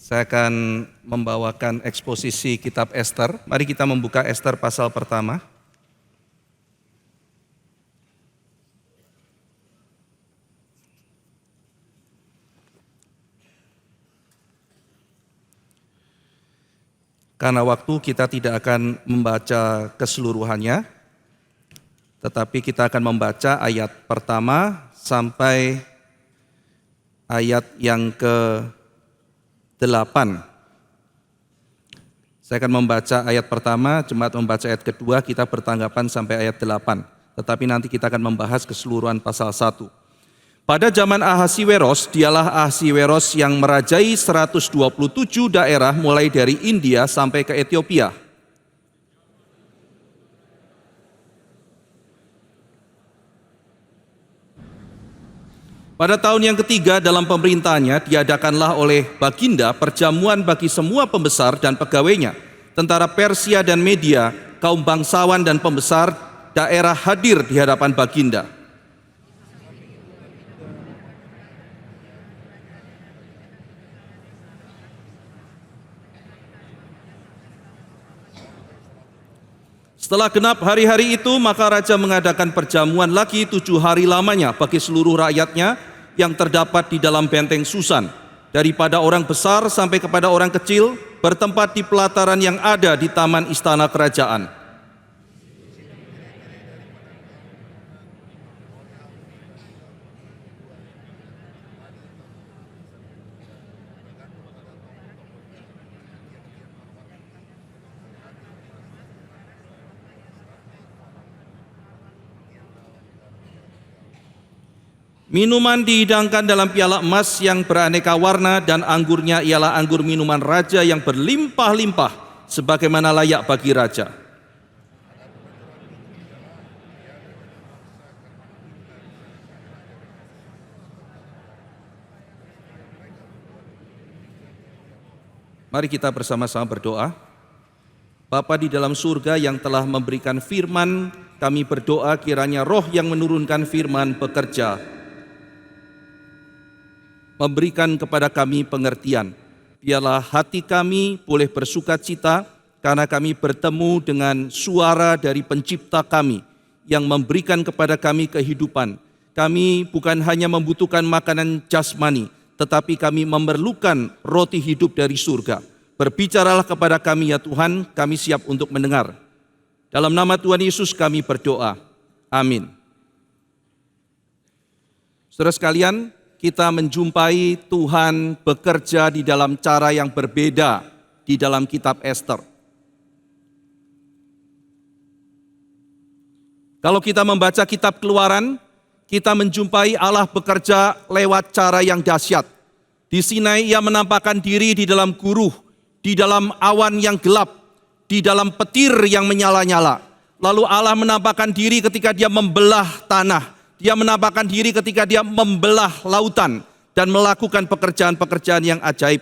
Saya akan membawakan eksposisi kitab Ester. Mari kita membuka Ester pasal pertama. Karena waktu kita tidak akan membaca keseluruhannya, tetapi kita akan membaca ayat pertama sampai ayat yang ke-8. Saya akan membaca ayat pertama, jemaat membaca ayat kedua, kita bertanggapan sampai ayat 8. Tetapi nanti kita akan membahas keseluruhan pasal 1. Pada zaman Ahasiweros, dialah Ahasiweros yang merajai 127 daerah mulai dari India sampai ke Ethiopia. Pada tahun yang ketiga dalam pemerintahannya, diadakanlah oleh Baginda perjamuan bagi semua pembesar dan pegawainya, tentara Persia dan Media, kaum bangsawan dan pembesar daerah hadir di hadapan Baginda. Setelah genap hari-hari itu, maka raja mengadakan perjamuan lagi 7 hari lamanya bagi seluruh rakyatnya yang terdapat di dalam benteng Susan, daripada orang besar sampai kepada orang kecil, bertempat di pelataran yang ada di taman istana kerajaan. Minuman dihidangkan dalam piala emas yang beraneka warna, dan anggurnya ialah anggur minuman raja yang berlimpah-limpah, sebagaimana layak bagi raja. Mari kita bersama-sama berdoa. Bapa di dalam surga yang telah memberikan firman, kami berdoa kiranya Roh yang menurunkan firman bekerja, memberikan kepada kami pengertian. Biarlah hati kami boleh bersuka cita karena kami bertemu dengan suara dari pencipta kami yang memberikan kepada kami kehidupan. Kami bukan hanya membutuhkan makanan jasmani, tetapi kami memerlukan roti hidup dari surga. Berbicaralah kepada kami ya Tuhan, kami siap untuk mendengar. Dalam nama Tuhan Yesus kami berdoa. Amin. Saudara sekalian, kita menjumpai Tuhan bekerja di dalam cara yang berbeda di dalam kitab Ester. Kalau kita membaca kitab Keluaran, kita menjumpai Allah bekerja lewat cara yang dahsyat. Di Sinai Ia menampakkan diri di dalam guruh, di dalam awan yang gelap, di dalam petir yang menyala-nyala. Lalu Allah menampakkan diri ketika Dia membelah tanah. Dia menampakkan diri ketika Dia membelah lautan dan melakukan pekerjaan-pekerjaan yang ajaib.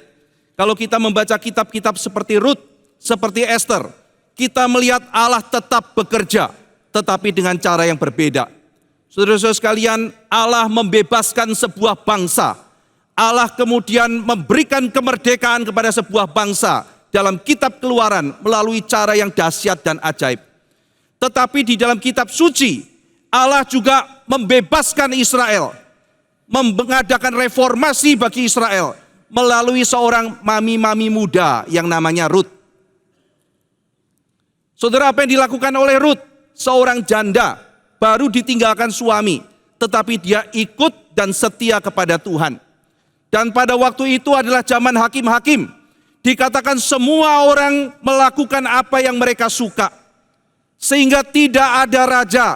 Kalau kita membaca kitab-kitab seperti Rut, seperti Ester, kita melihat Allah tetap bekerja, tetapi dengan cara yang berbeda. Saudara-saudara sekalian, Allah membebaskan sebuah bangsa. Allah kemudian memberikan kemerdekaan kepada sebuah bangsa dalam kitab Keluaran melalui cara yang dahsyat dan ajaib. Tetapi di dalam kitab suci, Allah juga membebaskan Israel, mengadakan reformasi bagi Israel melalui seorang mami-mami muda yang namanya Rut. Saudara, apa yang dilakukan oleh Rut? Seorang janda, baru ditinggalkan suami, tetapi dia ikut dan setia kepada Tuhan. Dan pada waktu itu adalah zaman hakim-hakim. Dikatakan semua orang melakukan apa yang mereka suka, sehingga tidak ada raja.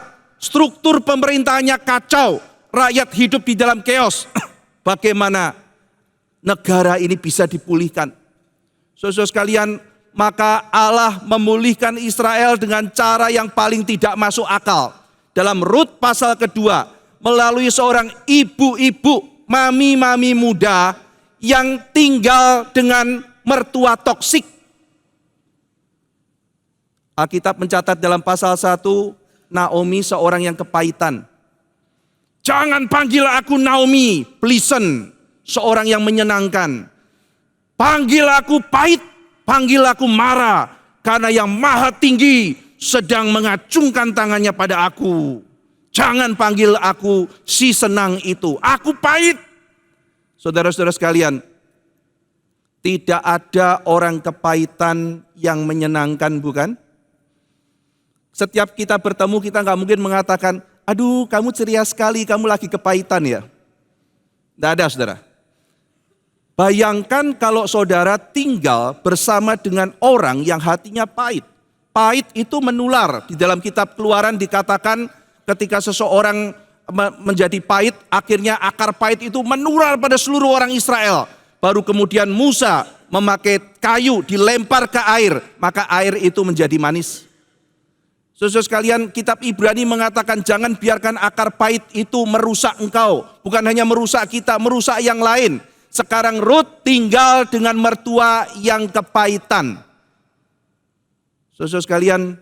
Struktur pemerintahannya kacau, rakyat hidup di dalam chaos. Bagaimana negara ini bisa dipulihkan? Saudara sekalian, maka Allah memulihkan Israel dengan cara yang paling tidak masuk akal. Dalam Rut pasal kedua, melalui seorang ibu-ibu, mami-mami muda yang tinggal dengan mertua toksik. Alkitab mencatat dalam pasal 1, Naomi seorang yang kepahitan. Jangan panggil aku Naomi, pleasant, seorang yang menyenangkan. Panggil aku pahit, panggil aku marah, karena yang maha tinggi sedang mengacungkan tangannya pada aku. Jangan panggil aku si senang itu, aku pahit. Saudara-saudara sekalian, tidak ada orang kepahitan yang menyenangkan, bukan? Setiap kita bertemu, kita nggak mungkin mengatakan, aduh kamu ceria sekali, kamu lagi kepahitan ya. Tidak ada, saudara. Bayangkan kalau saudara tinggal bersama dengan orang yang hatinya pahit. Pahit itu menular. Di dalam kitab Keluaran dikatakan ketika seseorang menjadi pahit, akhirnya akar pahit itu menular pada seluruh orang Israel. Baru kemudian Musa memakai kayu dilempar ke air, maka air itu menjadi manis. Saudara sekalian, kitab Ibrani mengatakan jangan biarkan akar pahit itu merusak engkau. Bukan hanya merusak kita, merusak yang lain. Sekarang Rut tinggal dengan mertua yang kepahitan. Saudara sekalian,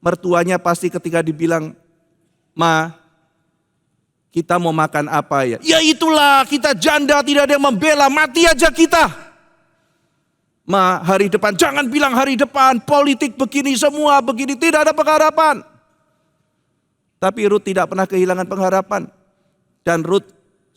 mertuanya pasti ketika dibilang, Ma, kita mau makan apa ya? Ya itulah, kita janda, tidak ada yang membela, mati aja kita. Ma, hari depan, jangan bilang hari depan, politik begini, semua begini, tidak ada pengharapan. Tapi Rut tidak pernah kehilangan pengharapan. Dan Rut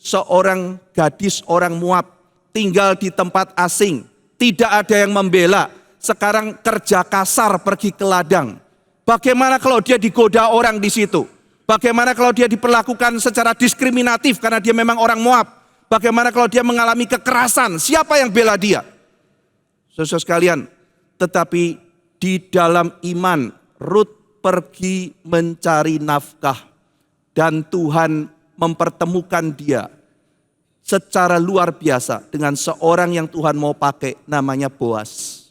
seorang gadis orang Moab, tinggal di tempat asing, tidak ada yang membela. Sekarang kerja kasar pergi ke ladang. Bagaimana kalau dia digoda orang di situ? Bagaimana kalau dia diperlakukan secara diskriminatif karena dia memang orang Moab? Bagaimana kalau dia mengalami kekerasan? Siapa yang bela dia? Saudara sekalian, tetapi di dalam iman Rut pergi mencari nafkah dan Tuhan mempertemukan dia secara luar biasa dengan seorang yang Tuhan mau pakai, namanya Boas.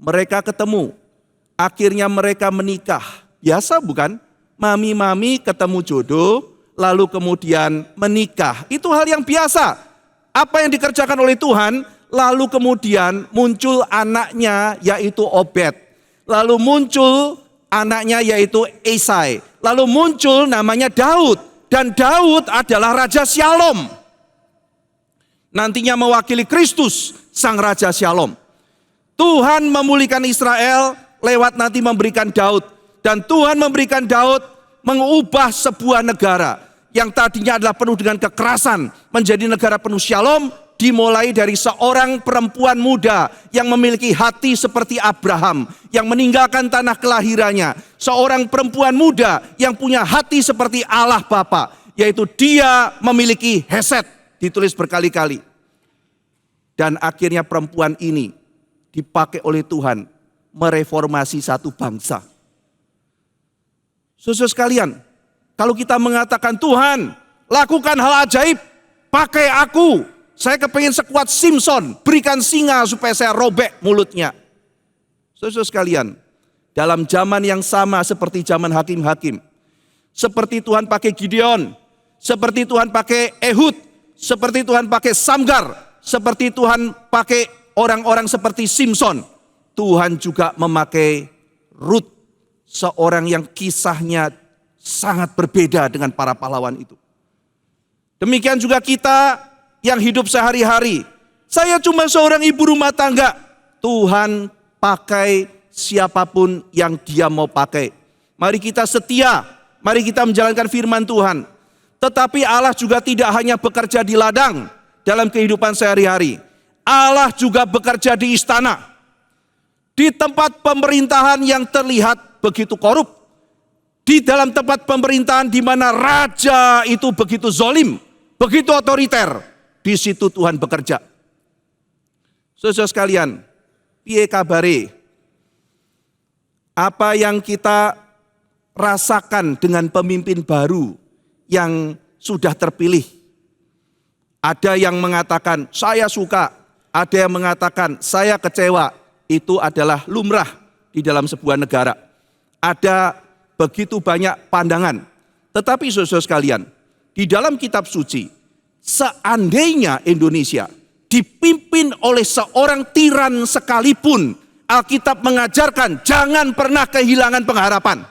Mereka ketemu, akhirnya mereka menikah. Biasa bukan? Mami-mami ketemu jodoh, lalu kemudian menikah. Itu hal yang biasa. Apa yang dikerjakan oleh Tuhan? Lalu kemudian muncul anaknya yaitu Obed. Lalu muncul anaknya yaitu Esai. Lalu muncul namanya Daud. Dan Daud adalah Raja Shalom. Nantinya mewakili Kristus, Sang Raja Shalom. Tuhan memulihkan Israel lewat nanti memberikan Daud. Dan Tuhan memberikan Daud mengubah sebuah negara yang tadinya adalah penuh dengan kekerasan menjadi negara penuh shalom. Dimulai dari seorang perempuan muda yang memiliki hati seperti Abraham, yang meninggalkan tanah kelahirannya. Seorang perempuan muda yang punya hati seperti Allah Bapa, yaitu dia memiliki Hesed, ditulis berkali-kali. Dan akhirnya perempuan ini dipakai oleh Tuhan mereformasi satu bangsa. Saudara sekalian, kalau kita mengatakan Tuhan, lakukan hal ajaib, pakai aku. Saya kepengen sekuat Simpson, berikan singa supaya saya robek mulutnya. Saudara sekalian, dalam zaman yang sama seperti zaman hakim-hakim, seperti Tuhan pakai Gideon, seperti Tuhan pakai Ehud, seperti Tuhan pakai Samgar, seperti Tuhan pakai orang-orang seperti Simpson, Tuhan juga memakai Rut, seorang yang kisahnya sangat berbeda dengan para pahlawan itu. Demikian juga kita yang hidup sehari-hari. Saya cuma seorang ibu rumah tangga. Tuhan pakai siapapun yang dia mau pakai. Mari kita setia, mari kita menjalankan firman Tuhan. Tetapi Allah juga tidak hanya bekerja di ladang dalam kehidupan sehari-hari. Allah juga bekerja di istana. Di tempat pemerintahan yang terlihat begitu korup. Di dalam tempat pemerintahan di mana raja itu begitu zolim, begitu otoriter. Di situ Tuhan bekerja. Saudara sekalian, piye kabare? Apa yang kita rasakan dengan pemimpin baru yang sudah terpilih? Ada yang mengatakan saya suka, ada yang mengatakan saya kecewa. Itu adalah lumrah di dalam sebuah negara. Ada begitu banyak pandangan. Tetapi saudara sekalian, di dalam kitab suci, seandainya Indonesia dipimpin oleh seorang tiran sekalipun, Alkitab mengajarkan jangan pernah kehilangan pengharapan.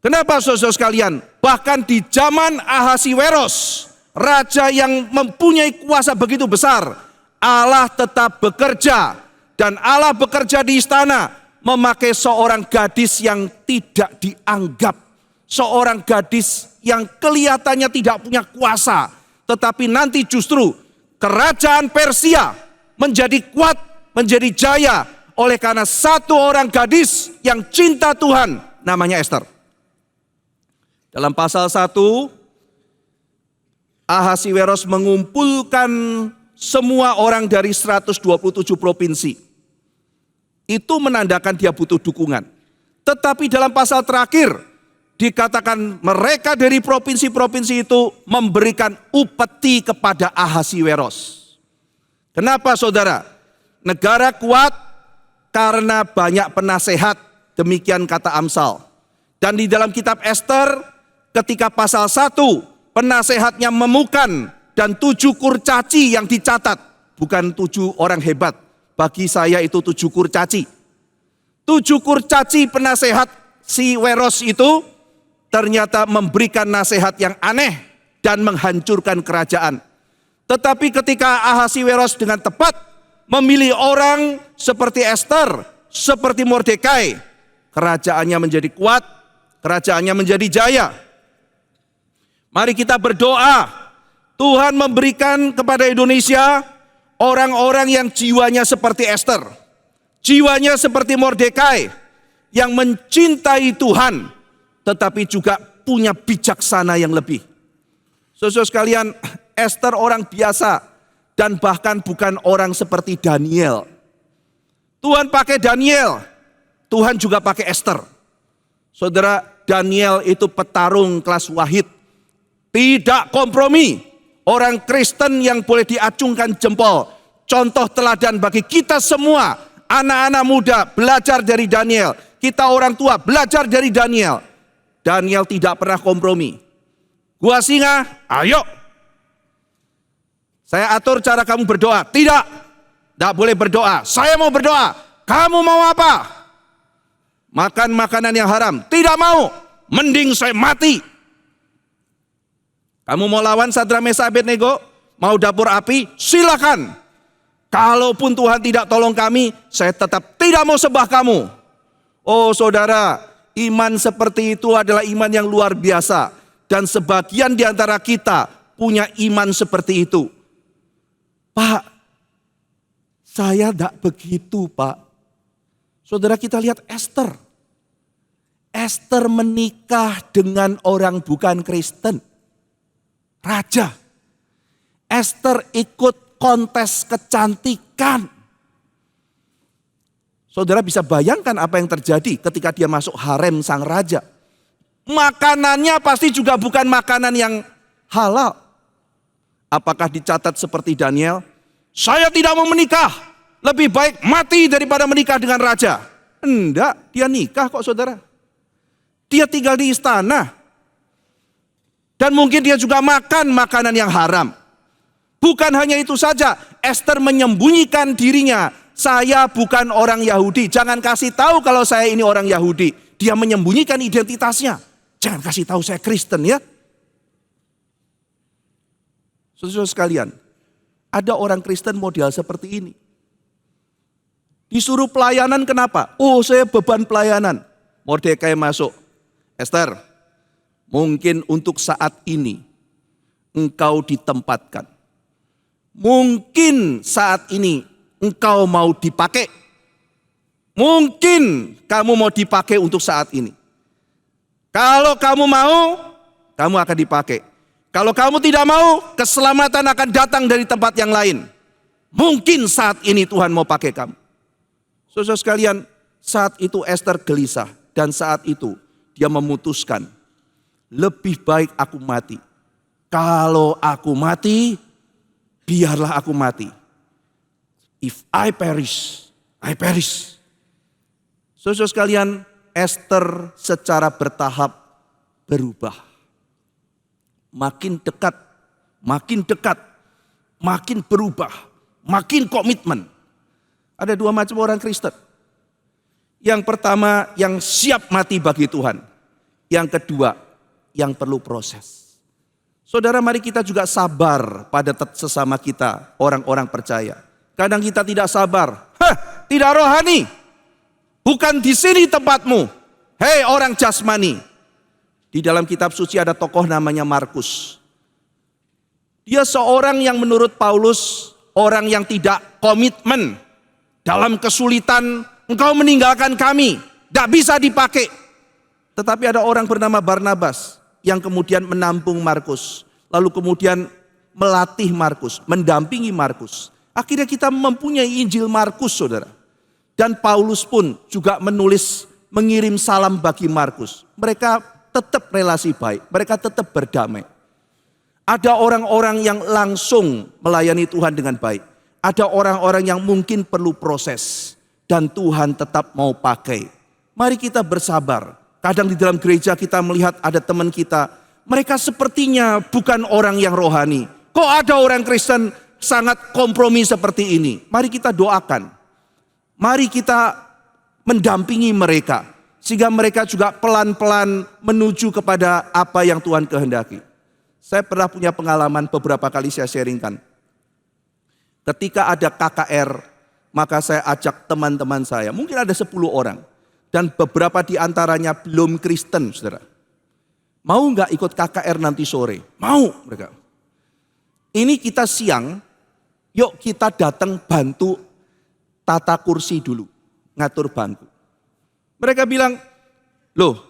Kenapa saudara sekalian? Bahkan di zaman Ahasiweros, raja yang mempunyai kuasa begitu besar, Allah tetap bekerja, dan Allah bekerja di istana memakai seorang gadis yang tidak dianggap, seorang gadis yang kelihatannya tidak punya kuasa, tetapi nanti justru kerajaan Persia menjadi kuat, menjadi jaya oleh karena satu orang gadis yang cinta Tuhan, namanya Ester. Dalam pasal 1, Ahasiweros mengumpulkan semua orang dari 127 provinsi. Itu menandakan dia butuh dukungan. Tetapi dalam pasal terakhir dikatakan mereka dari provinsi-provinsi itu memberikan upeti kepada Ahasiweros. Kenapa saudara? Negara kuat karena banyak penasehat, demikian kata Amsal. Dan di dalam kitab Ester ketika pasal 1 penasehatnya memukan dan 7 kurcaci yang dicatat. Bukan 7 orang hebat. Bagi saya itu 7 kurcaci. 7 kurcaci penasehat si Weros itu ternyata memberikan nasihat yang aneh dan menghancurkan kerajaan. Tetapi ketika Ahasiweros dengan tepat memilih orang seperti Ester, seperti Mordekai, kerajaannya menjadi kuat, kerajaannya menjadi jaya. Mari kita berdoa. Tuhan memberikan kepada Indonesia orang-orang yang jiwanya seperti Ester, jiwanya seperti Mordekai, yang mencintai Tuhan, tetapi juga punya bijaksana yang lebih. Saudara sekalian, Ester orang biasa dan bahkan bukan orang seperti Daniel. Tuhan pakai Daniel, Tuhan juga pakai Ester. Saudara, Daniel itu petarung kelas wahid, tidak kompromi. Orang Kristen yang boleh diacungkan jempol. Contoh teladan bagi kita semua. Anak-anak muda belajar dari Daniel. Kita orang tua belajar dari Daniel. Daniel tidak pernah kompromi. Gua singa, ayo. Saya atur cara kamu berdoa. Tidak, tidak boleh berdoa. Saya mau berdoa. Kamu mau apa? Makan makanan yang haram. Tidak mau. Mending saya mati. Kamu mau lawan Sadra Mesa Abednego? Mau dapur api? Silakan. Kalaupun Tuhan tidak tolong kami, saya tetap tidak mau sembah kamu. Oh saudara, iman seperti itu adalah iman yang luar biasa. Dan sebagian di antara kita punya iman seperti itu. Pak, saya tidak begitu Pak. Saudara, kita lihat Ester. Ester menikah dengan orang bukan Kristen. Raja. Ester ikut kontes kecantikan. Saudara bisa bayangkan apa yang terjadi ketika dia masuk harem sang raja. Makanannya pasti juga bukan makanan yang halal. Apakah dicatat seperti Daniel? Saya tidak mau menikah. Lebih baik mati daripada menikah dengan raja. Enggak, dia nikah kok saudara. Dia tinggal di istana. Dan mungkin dia juga makan makanan yang haram. Bukan hanya itu saja, Ester menyembunyikan dirinya. Saya bukan orang Yahudi. Jangan kasih tahu kalau saya ini orang Yahudi. Dia menyembunyikan identitasnya. Jangan kasih tahu saya Kristen ya. Saudara sekalian, ada orang Kristen model seperti ini. Disuruh pelayanan kenapa? Oh saya beban pelayanan. Mordekai masuk. Ester, mungkin untuk saat ini engkau ditempatkan. Mungkin saat ini engkau mau dipakai. Mungkin kamu mau dipakai untuk saat ini. Kalau kamu mau, kamu akan dipakai. Kalau kamu tidak mau, keselamatan akan datang dari tempat yang lain. Mungkin saat ini Tuhan mau pakai kamu. Saudara sekalian, saat itu Ester gelisah. Dan saat itu dia memutuskan, lebih baik aku mati. Kalau aku mati, biarlah aku mati. If I perish, I perish. Saudara sekalian, Ester secara bertahap berubah. Makin dekat, makin berubah, makin komitmen. Ada dua macam orang Kristen. Yang pertama, yang siap mati bagi Tuhan. Yang kedua, yang perlu proses. Saudara, mari kita juga sabar pada sesama kita, orang-orang percaya. Kadang kita tidak sabar. Tidak rohani. Bukan di sini tempatmu. Hei orang jasmani. Di dalam kitab suci ada tokoh namanya Markus. Dia seorang yang menurut Paulus, orang yang tidak komitmen. Dalam kesulitan, engkau meninggalkan kami. Tidak bisa dipakai. Tetapi ada orang bernama Barnabas yang kemudian menampung Markus. Lalu kemudian melatih Markus, mendampingi Markus. Akhirnya kita mempunyai Injil Markus, saudara. Dan Paulus pun juga menulis, mengirim salam bagi Markus. Mereka tetap relasi baik, mereka tetap berdamai. Ada orang-orang yang langsung melayani Tuhan dengan baik. Ada orang-orang yang mungkin perlu proses. Dan Tuhan tetap mau pakai. Mari kita bersabar. Kadang di dalam gereja kita melihat ada teman kita. Mereka sepertinya bukan orang yang rohani. Kok ada orang Kristen sangat kompromi seperti ini? Mari kita doakan. Mari kita mendampingi mereka. Sehingga mereka juga pelan-pelan menuju kepada apa yang Tuhan kehendaki. Saya pernah punya pengalaman beberapa kali saya sharingkan. Ketika ada KKR, maka saya ajak teman-teman saya. Mungkin ada 10 orang. Dan beberapa di antaranya belum Kristen, saudara. Mau nggak ikut KKR nanti sore? Mau mereka. Ini kita siang, yuk kita datang bantu tata kursi dulu, ngatur bangku. Mereka bilang, loh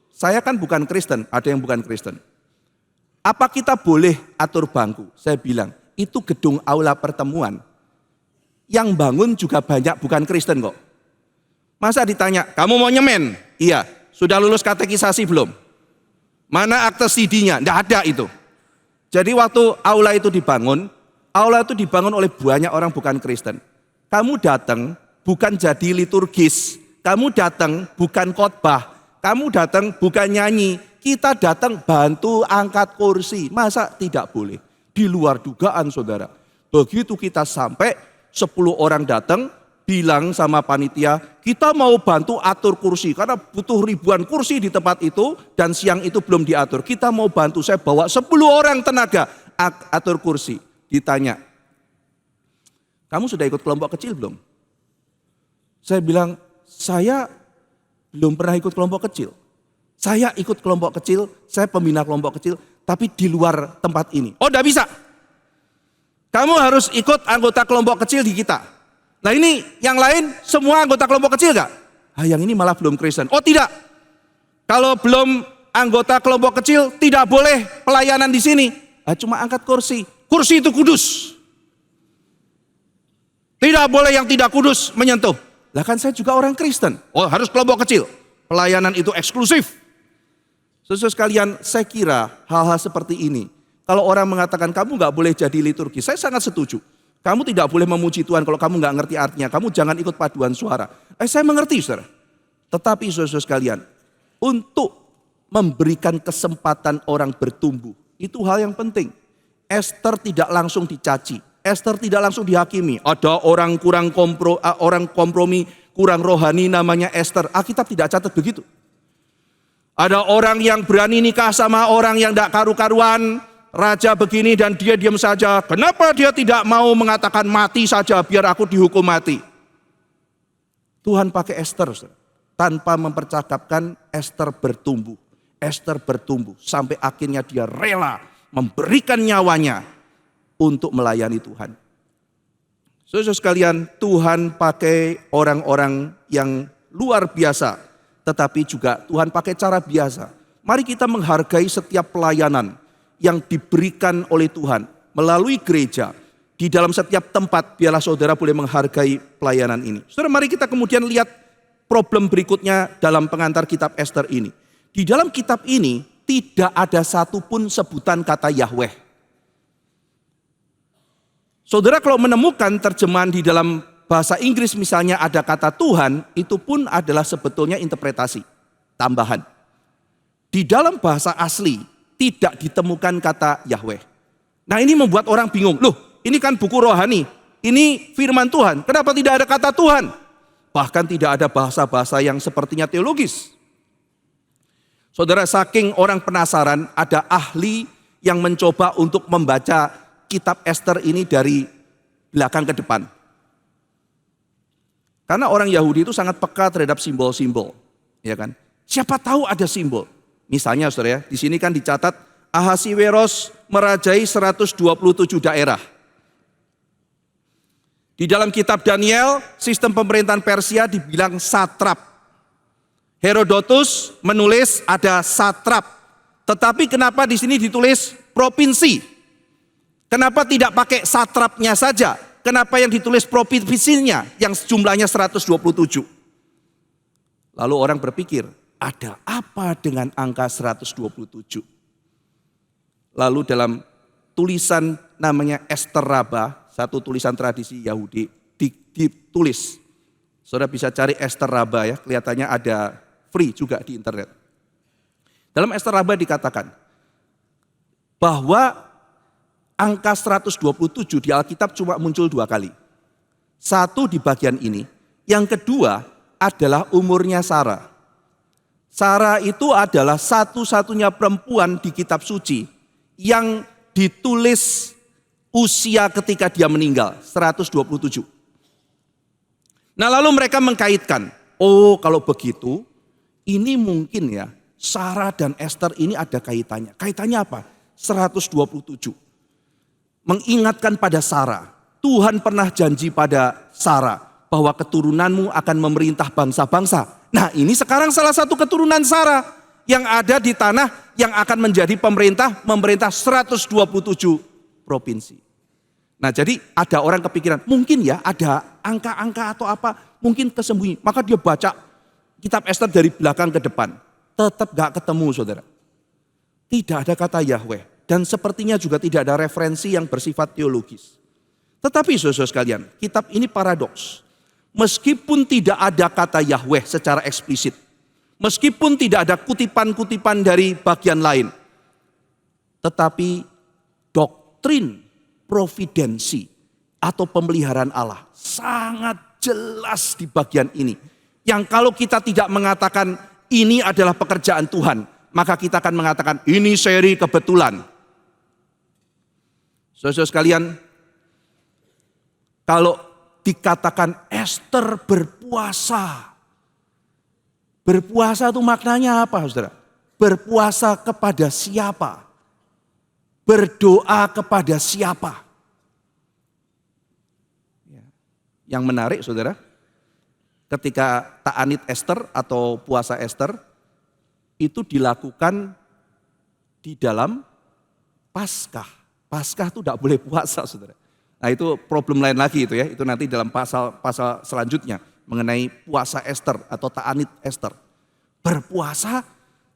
saya kan bukan Kristen, ada yang bukan Kristen. Apa kita boleh atur bangku? Saya bilang, itu gedung aula pertemuan. Yang bangun juga banyak bukan Kristen kok. Masa ditanya, kamu mau nyemen? Iya. Sudah lulus katekisasi belum? Mana akte CD-nya? Nggak ada itu. Jadi waktu aula itu dibangun oleh banyak orang bukan Kristen. Kamu datang bukan jadi liturgis, kamu datang bukan khotbah, kamu datang bukan nyanyi, kita datang bantu angkat kursi. Masa tidak boleh? Di luar dugaan, saudara. Begitu kita sampai, 10 orang datang, bilang sama panitia, kita mau bantu atur kursi, karena butuh ribuan kursi di tempat itu, dan siang itu belum diatur. Kita mau bantu, saya bawa 10 orang tenaga, atur kursi. Ditanya, kamu sudah ikut kelompok kecil belum? Saya bilang, saya belum pernah ikut kelompok kecil. Saya ikut kelompok kecil, saya pembina kelompok kecil, tapi di luar tempat ini. Oh, enggak bisa. Kamu harus ikut anggota kelompok kecil di kita. Nah ini yang lain semua anggota kelompok kecil enggak? Yang ini malah belum Kristen. Oh tidak. Kalau belum anggota kelompok kecil tidak boleh pelayanan di sini. Cuma angkat kursi. Kursi itu kudus. Tidak boleh yang tidak kudus menyentuh. Lah kan saya juga orang Kristen. Oh harus kelompok kecil. Pelayanan itu eksklusif. Saudara sekalian, saya kira hal-hal seperti ini. Kalau orang mengatakan kamu gak boleh jadi liturgi, saya sangat setuju. Kamu tidak boleh memuji Tuhan kalau kamu gak ngerti artinya. Kamu jangan ikut paduan suara. Saya mengerti, saudara. Tetapi saudara sekalian, untuk memberikan kesempatan orang bertumbuh, itu hal yang penting. Esther tidak langsung dicaci. Esther tidak langsung dihakimi. Ada orang orang kompromi, kurang rohani namanya Esther. Alkitab tidak catat begitu. Ada orang yang berani nikah sama orang yang tidak karu-karuan. Raja begini dan dia diam saja. Kenapa dia tidak mau mengatakan mati saja biar aku dihukum mati? Tuhan pakai Esther. Tanpa mempercakapkan, Esther bertumbuh. Esther bertumbuh sampai akhirnya dia rela memberikan nyawanya untuk melayani Tuhan. Saudara sekalian, Tuhan pakai orang-orang yang luar biasa, tetapi juga Tuhan pakai cara biasa. Mari kita menghargai setiap pelayanan yang diberikan oleh Tuhan melalui gereja. Di dalam setiap tempat, biarlah saudara boleh menghargai pelayanan ini. Saudara, mari kita kemudian lihat problem berikutnya dalam pengantar kitab Esther ini. Di dalam kitab ini tidak ada satupun sebutan kata Yahweh. Saudara kalau menemukan terjemahan di dalam bahasa Inggris misalnya ada kata Tuhan, itu pun adalah sebetulnya interpretasi tambahan. Di dalam bahasa asli tidak ditemukan kata Yahweh. Nah ini membuat orang bingung. Loh ini kan buku rohani, ini firman Tuhan. Kenapa tidak ada kata Tuhan? Bahkan tidak ada bahasa-bahasa yang sepertinya teologis. Saudara, saking orang penasaran, ada ahli yang mencoba untuk membaca kitab Esther ini dari belakang ke depan. Karena orang Yahudi itu sangat peka terhadap simbol-simbol, ya kan? Siapa tahu ada simbol. Misalnya saudara ya, di sini kan dicatat Ahasiweros merajai 127 daerah. Di dalam kitab Daniel, sistem pemerintahan Persia dibilang satrap. Herodotus menulis ada satrap. Tetapi kenapa di sini ditulis provinsi? Kenapa tidak pakai satrapnya saja? Kenapa yang ditulis provinsinya yang jumlahnya 127? Lalu orang berpikir, ada apa dengan angka 127? Lalu dalam tulisan namanya Ester Rabbah, satu tulisan tradisi Yahudi, ditulis. Saudara bisa cari Ester Rabbah ya, kelihatannya ada free juga di internet. Dalam Ester Rabbah dikatakan bahwa angka 127 di Alkitab cuma muncul 2 kali. Satu di bagian ini, yang kedua adalah umurnya Sarah. Sarah itu adalah satu-satunya perempuan di kitab suci yang ditulis usia ketika dia meninggal, 127. Nah lalu mereka mengkaitkan, oh kalau begitu ini mungkin ya Sarah dan Esther ini ada kaitannya. Kaitannya apa? 127. Mengingatkan pada Sarah, Tuhan pernah janji pada Sarah bahwa keturunanmu akan memerintah bangsa-bangsa. Nah ini sekarang salah satu keturunan Sarah yang ada di tanah yang akan menjadi memerintah 127 provinsi. Nah jadi ada orang kepikiran, mungkin ya ada angka-angka atau apa, mungkin tersembunyi. Maka dia baca kitab Ester dari belakang ke depan. Tetap gak ketemu saudara. Tidak ada kata Yahweh. Dan sepertinya juga tidak ada referensi yang bersifat teologis. Tetapi saudara sekalian, kitab ini paradoks. Meskipun tidak ada kata Yahweh secara eksplisit. Meskipun tidak ada kutipan-kutipan dari bagian lain. Tetapi doktrin providensi atau pemeliharaan Allah sangat jelas di bagian ini. Yang kalau kita tidak mengatakan ini adalah pekerjaan Tuhan, maka kita akan mengatakan ini seri kebetulan. Saudara sekalian, kalau dikatakan Ester berpuasa. Berpuasa itu maknanya apa saudara? Berpuasa kepada siapa? Berdoa kepada siapa? Yang menarik saudara, ketika ta'anit Ester atau puasa Ester, itu dilakukan di dalam Paskah. Paskah itu tidak boleh puasa saudara. Nah itu problem lain lagi itu ya, itu nanti dalam pasal selanjutnya mengenai puasa Ester atau ta'anit Ester. Berpuasa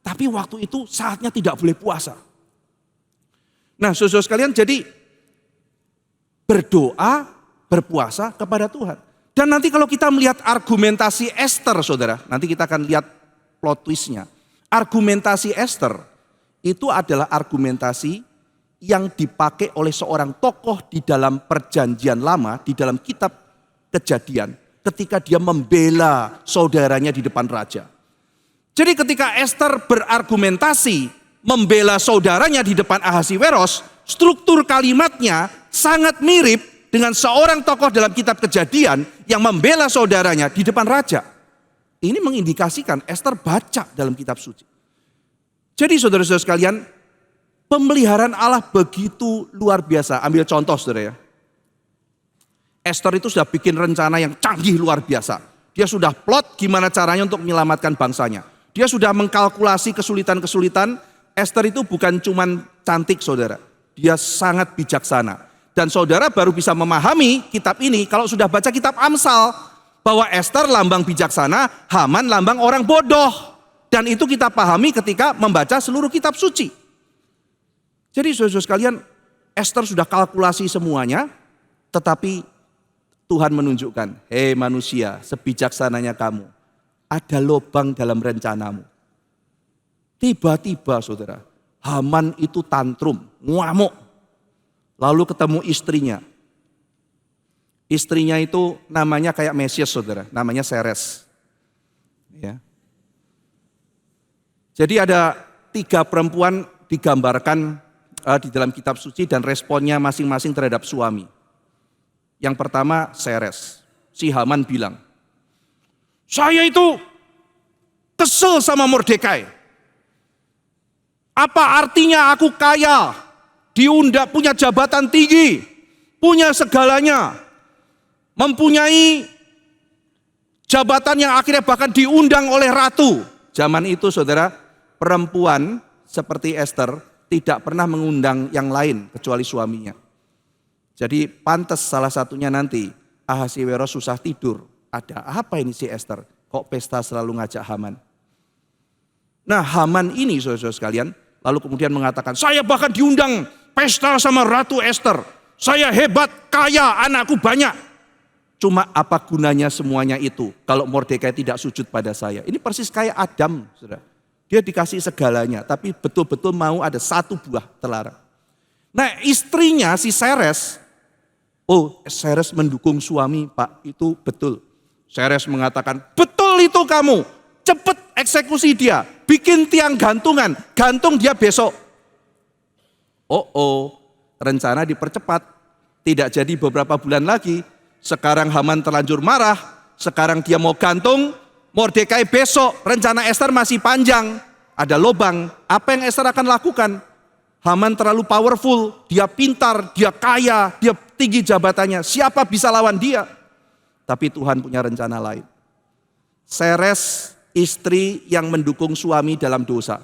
tapi waktu itu saatnya tidak boleh puasa. Nah saudara sekalian, jadi berdoa, berpuasa kepada Tuhan. Dan nanti kalau kita melihat argumentasi Ester saudara, nanti kita akan lihat plot twistnya. Argumentasi Ester itu adalah argumentasi yang dipakai oleh seorang tokoh di dalam perjanjian lama, di dalam kitab Kejadian, ketika dia membela saudaranya di depan raja. Jadi ketika Ester berargumentasi membela saudaranya di depan Ahasiweros, struktur kalimatnya sangat mirip dengan seorang tokoh dalam kitab Kejadian yang membela saudaranya di depan raja. Ini mengindikasikan Ester baca dalam kitab suci. Jadi saudara-saudara sekalian, pemeliharaan Allah begitu luar biasa. Ambil contoh saudara ya. Ester itu sudah bikin rencana yang canggih luar biasa. Dia sudah plot gimana caranya untuk menyelamatkan bangsanya. Dia sudah mengkalkulasi kesulitan-kesulitan. Ester itu bukan cuman cantik saudara. Dia sangat bijaksana. Dan saudara baru bisa memahami kitab ini kalau sudah baca kitab Amsal. Bahwa Ester lambang bijaksana, Haman lambang orang bodoh. Dan itu kita pahami ketika membaca seluruh kitab suci. Jadi saudara sekalian, Ester sudah kalkulasi semuanya, tetapi Tuhan menunjukkan, hei manusia, sebijaksananya kamu, ada lubang dalam rencanamu. Tiba-tiba saudara, Haman itu tantrum, ngamuk. Lalu ketemu istrinya. Istrinya itu namanya kayak Mesias saudara, namanya Seres. Ya. Jadi ada 3 perempuan digambarkan di dalam kitab suci dan responnya masing-masing terhadap suami. Yang pertama Seres, si Haman bilang, Saya itu kesel sama Mordekai. Apa artinya aku kaya, diundang, punya jabatan tinggi, punya segalanya, mempunyai jabatan yang akhirnya bahkan diundang oleh ratu. Zaman itu saudara, perempuan seperti Esther tidak pernah mengundang yang lain kecuali suaminya. Jadi pantas salah satunya nanti Ahasiweros susah tidur. Ada apa ini si Esther? Kok pesta selalu ngajak Haman? Nah Haman ini saudara-saudara sekalian, lalu kemudian mengatakan, saya bahkan diundang pesta sama Ratu Esther. Saya hebat, kaya, anakku banyak. Cuma apa gunanya semuanya itu kalau Mordekai tidak sujud pada saya? Ini persis kayak Adam, saudara. Dia dikasih segalanya, tapi betul-betul mau ada satu buah terlarang. Nah istrinya si Seres, Seres mendukung suami, Pak, itu betul. Seres mengatakan, betul itu kamu, cepet eksekusi dia, bikin tiang gantungan, gantung dia besok. Rencana dipercepat, tidak jadi beberapa bulan lagi. Sekarang Haman terlanjur marah, sekarang dia mau gantung, Mordekai besok, rencana Esther masih panjang, ada lobang. Apa yang Esther akan lakukan? Haman terlalu powerful, dia pintar, dia kaya, dia tinggi jabatannya, siapa bisa lawan dia? Tapi Tuhan punya rencana lain. Seres, istri yang mendukung suami dalam dosa.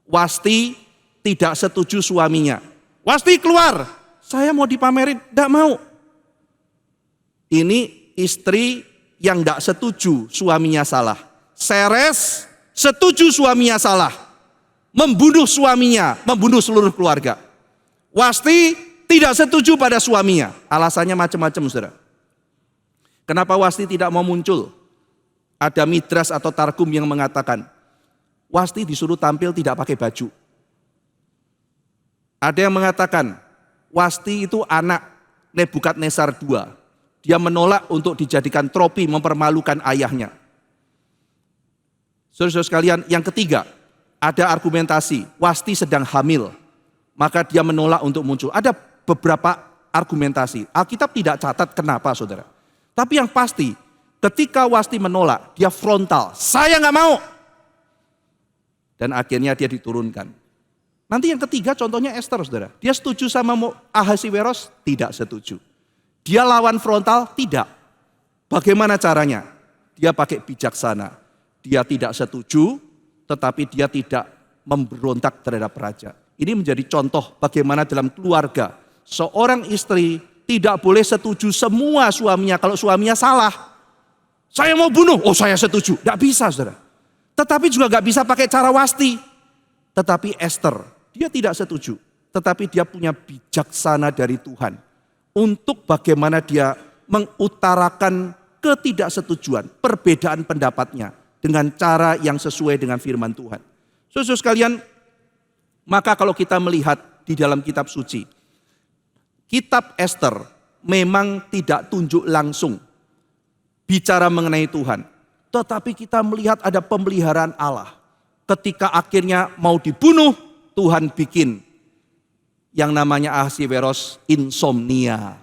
Wasti tidak setuju suaminya. Wasti keluar, saya mau dipamerin, tidak mau. Ini istri yang tidak setuju suaminya salah. Seres setuju suaminya salah. Membunuh suaminya, membunuh seluruh keluarga. Wasti tidak setuju pada suaminya. Alasannya macam-macam saudara. Kenapa Wasti tidak mau muncul? Ada Midras atau Targum yang mengatakan, Wasti disuruh tampil tidak pakai baju. Ada yang mengatakan, Wasti itu anak Nebukadnezar II. Dia menolak untuk dijadikan tropi mempermalukan ayahnya. Saudara-saudara sekalian, yang ketiga, ada argumentasi, Wasti sedang hamil, maka dia menolak untuk muncul. Ada beberapa argumentasi, Alkitab tidak catat kenapa saudara. Tapi yang pasti, ketika Wasti menolak, dia frontal, saya nggak mau. Dan akhirnya dia diturunkan. Nanti yang ketiga contohnya Esther saudara, dia setuju sama Ahasiweros? Tidak setuju. Dia lawan frontal? Tidak. Bagaimana caranya? Dia pakai bijaksana. Dia tidak setuju, tetapi dia tidak memberontak terhadap raja. Ini menjadi contoh bagaimana dalam keluarga seorang istri tidak boleh setuju semua suaminya kalau suaminya salah. Saya mau bunuh, saya setuju. Tidak bisa saudara. Tetapi juga gak bisa pakai cara Wasti. Tetapi Esther, dia tidak setuju. Tetapi dia punya bijaksana dari Tuhan. Untuk bagaimana dia mengutarakan ketidaksetujuan, perbedaan pendapatnya dengan cara yang sesuai dengan firman Tuhan. Saudara sekalian, maka kalau kita melihat di dalam kitab suci, kitab Esther memang tidak tunjuk langsung bicara mengenai Tuhan. Tetapi kita melihat ada pemeliharaan Allah. Ketika akhirnya mau dibunuh, Tuhan bikin yang namanya Ahasiweros insomnia.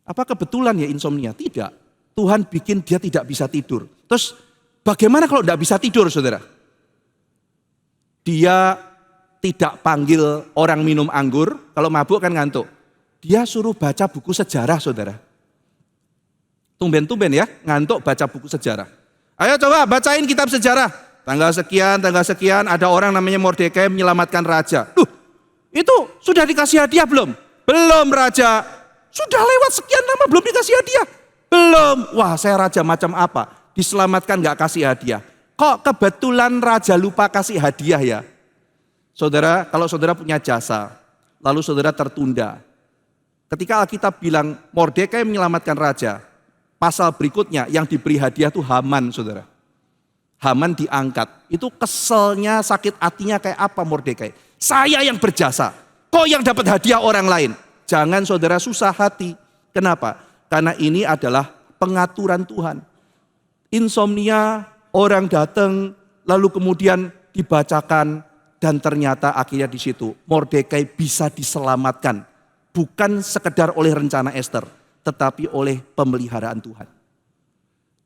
Apa kebetulan ya insomnia? Tidak. Tuhan bikin dia tidak bisa tidur. Terus bagaimana kalau tidak bisa tidur saudara? Dia tidak panggil orang minum anggur, kalau mabuk kan ngantuk. Dia suruh baca buku sejarah saudara. Tumben-tumben ya, ngantuk baca buku sejarah. Ayo coba bacain kitab sejarah. Tanggal sekian, ada orang namanya Mordekai menyelamatkan raja. Itu sudah dikasih hadiah belum? Belum raja. Sudah lewat sekian lama belum dikasih hadiah? Belum. Wah saya raja macam apa? Diselamatkan gak kasih hadiah. Kok kebetulan raja lupa kasih hadiah ya? Saudara, kalau saudara punya jasa, lalu saudara tertunda. Ketika Alkitab bilang Mordekai menyelamatkan raja, pasal berikutnya yang diberi hadiah itu Haman saudara. Haman diangkat. Itu keselnya, sakit hatinya kayak apa Mordekai? Saya yang berjasa, kok yang dapat hadiah orang lain? Jangan saudara susah hati. Kenapa? Karena ini adalah pengaturan Tuhan. Insomnia, orang datang, lalu kemudian dibacakan, dan ternyata akhirnya di situ Mordekai bisa diselamatkan. Bukan sekedar oleh rencana Esther, tetapi oleh pemeliharaan Tuhan.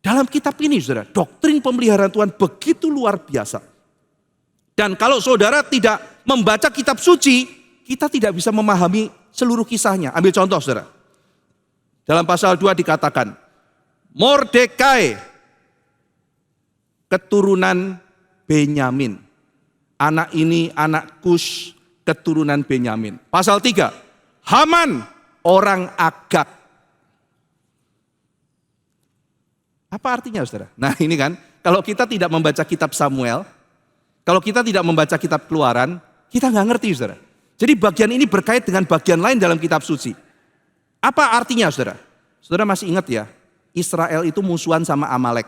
Dalam kitab ini saudara, doktrin pemeliharaan Tuhan begitu luar biasa. Dan kalau saudara tidak membaca kitab suci, kita tidak bisa memahami seluruh kisahnya. Ambil contoh saudara. Dalam pasal 2 dikatakan, Mordekai, keturunan Benyamin. Anak ini anak Kus, keturunan Benyamin. Pasal 3, Haman, orang Agag. Apa artinya saudara? Nah ini kan, kalau kita tidak membaca kitab Samuel, kalau kita tidak membaca kitab Keluaran, kita nggak ngerti saudara. Jadi bagian ini berkait dengan bagian lain dalam kitab suci. Apa artinya saudara? Saudara masih ingat ya, Israel itu musuhan sama Amalek.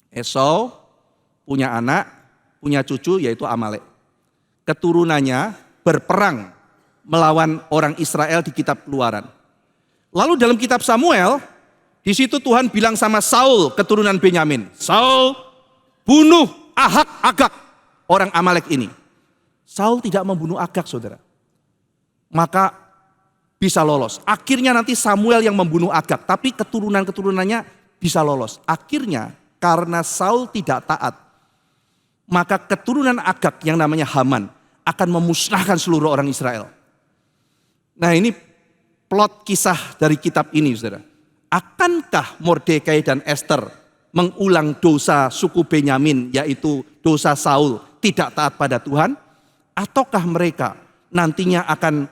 Esau punya anak, punya cucu yaitu Amalek. Keturunannya berperang melawan orang Israel di kitab Keluaran. Lalu dalam kitab Samuel, di situ Tuhan bilang sama Saul, keturunan Benyamin, Saul bunuh Agag, orang Amalek ini. Saul tidak membunuh Agag saudara. Maka bisa lolos. Akhirnya nanti Samuel yang membunuh Agag, tapi keturunan-keturunannya bisa lolos. Akhirnya karena Saul tidak taat, maka keturunan Agag yang namanya Haman akan memusnahkan seluruh orang Israel. Nah ini plot kisah dari kitab ini saudara. Akankah Mordekai dan Ester mengulang dosa suku Benyamin, yaitu dosa Saul tidak taat pada Tuhan? Ataukah mereka nantinya akan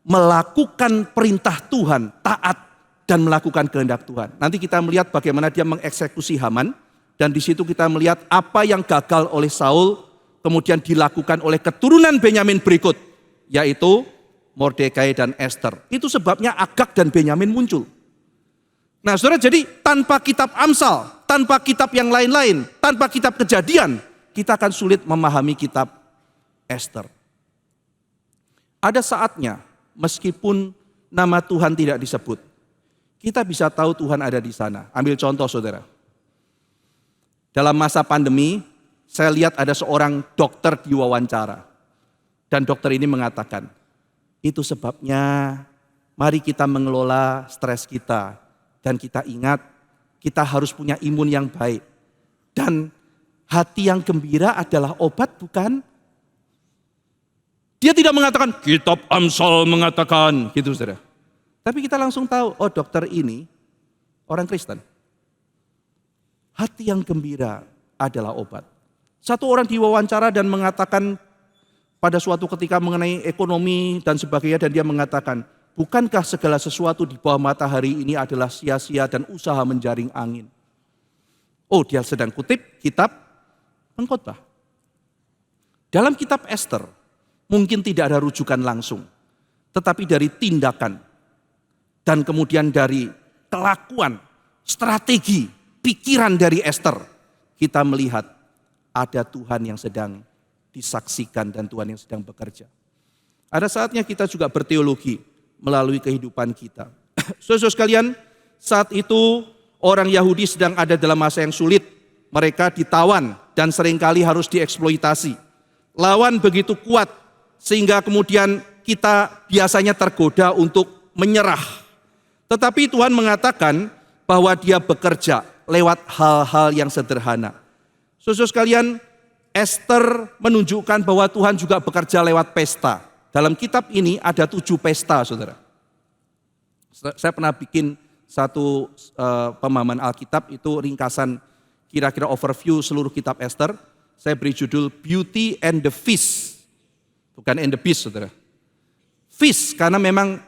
melakukan perintah Tuhan, taat dan melakukan kehendak Tuhan? Nanti kita melihat bagaimana dia mengeksekusi Haman, dan di situ kita melihat apa yang gagal oleh Saul kemudian dilakukan oleh keturunan Benyamin berikut, yaitu Mordekai dan Ester. Itu sebabnya Agag dan Benyamin muncul. Nah saudara, jadi tanpa kitab Amsal, tanpa kitab yang lain-lain, tanpa kitab Kejadian, kita akan sulit memahami kitab Ester. Ada saatnya meskipun nama Tuhan tidak disebut, kita bisa tahu Tuhan ada di sana. Ambil contoh saudara. Dalam masa pandemi, saya lihat ada seorang dokter diwawancara. Dan dokter ini mengatakan, itu sebabnya mari kita mengelola stres kita. Dan kita ingat, kita harus punya imun yang baik. Dan hati yang gembira adalah obat, bukan? Dia tidak mengatakan, kitab Amsal mengatakan, gitu saudara. Tapi kita langsung tahu, oh dokter ini orang Kristen. Hati yang gembira adalah obat. Satu orang diwawancara dan mengatakan pada suatu ketika mengenai ekonomi dan sebagainya, dan dia mengatakan, bukankah segala sesuatu di bawah matahari ini adalah sia-sia dan usaha menjaring angin? Oh, dia sedang kutip kitab Pengkhotbah. Dalam kitab Ester, mungkin tidak ada rujukan langsung, tetapi dari tindakan dan kemudian dari kelakuan, strategi, pikiran dari Ester, kita melihat ada Tuhan yang sedang disaksikan dan Tuhan yang sedang bekerja. Ada saatnya kita juga berteologi melalui kehidupan kita. Saudara sekalian, saat itu orang Yahudi sedang ada dalam masa yang sulit. Mereka ditawan dan seringkali harus dieksploitasi. Lawan begitu kuat sehingga kemudian kita biasanya tergoda untuk menyerah. Tetapi Tuhan mengatakan bahwa Dia bekerja lewat hal-hal yang sederhana. Saudara sekalian, Ester menunjukkan bahwa Tuhan juga bekerja lewat pesta. Dalam kitab ini ada 7 pesta, saudara. Saya pernah bikin satu pemahaman Alkitab, itu ringkasan kira-kira overview seluruh kitab Ester. Saya beri judul Beauty and the Feast. Bukan and the Beast, saudara. Feast, karena memang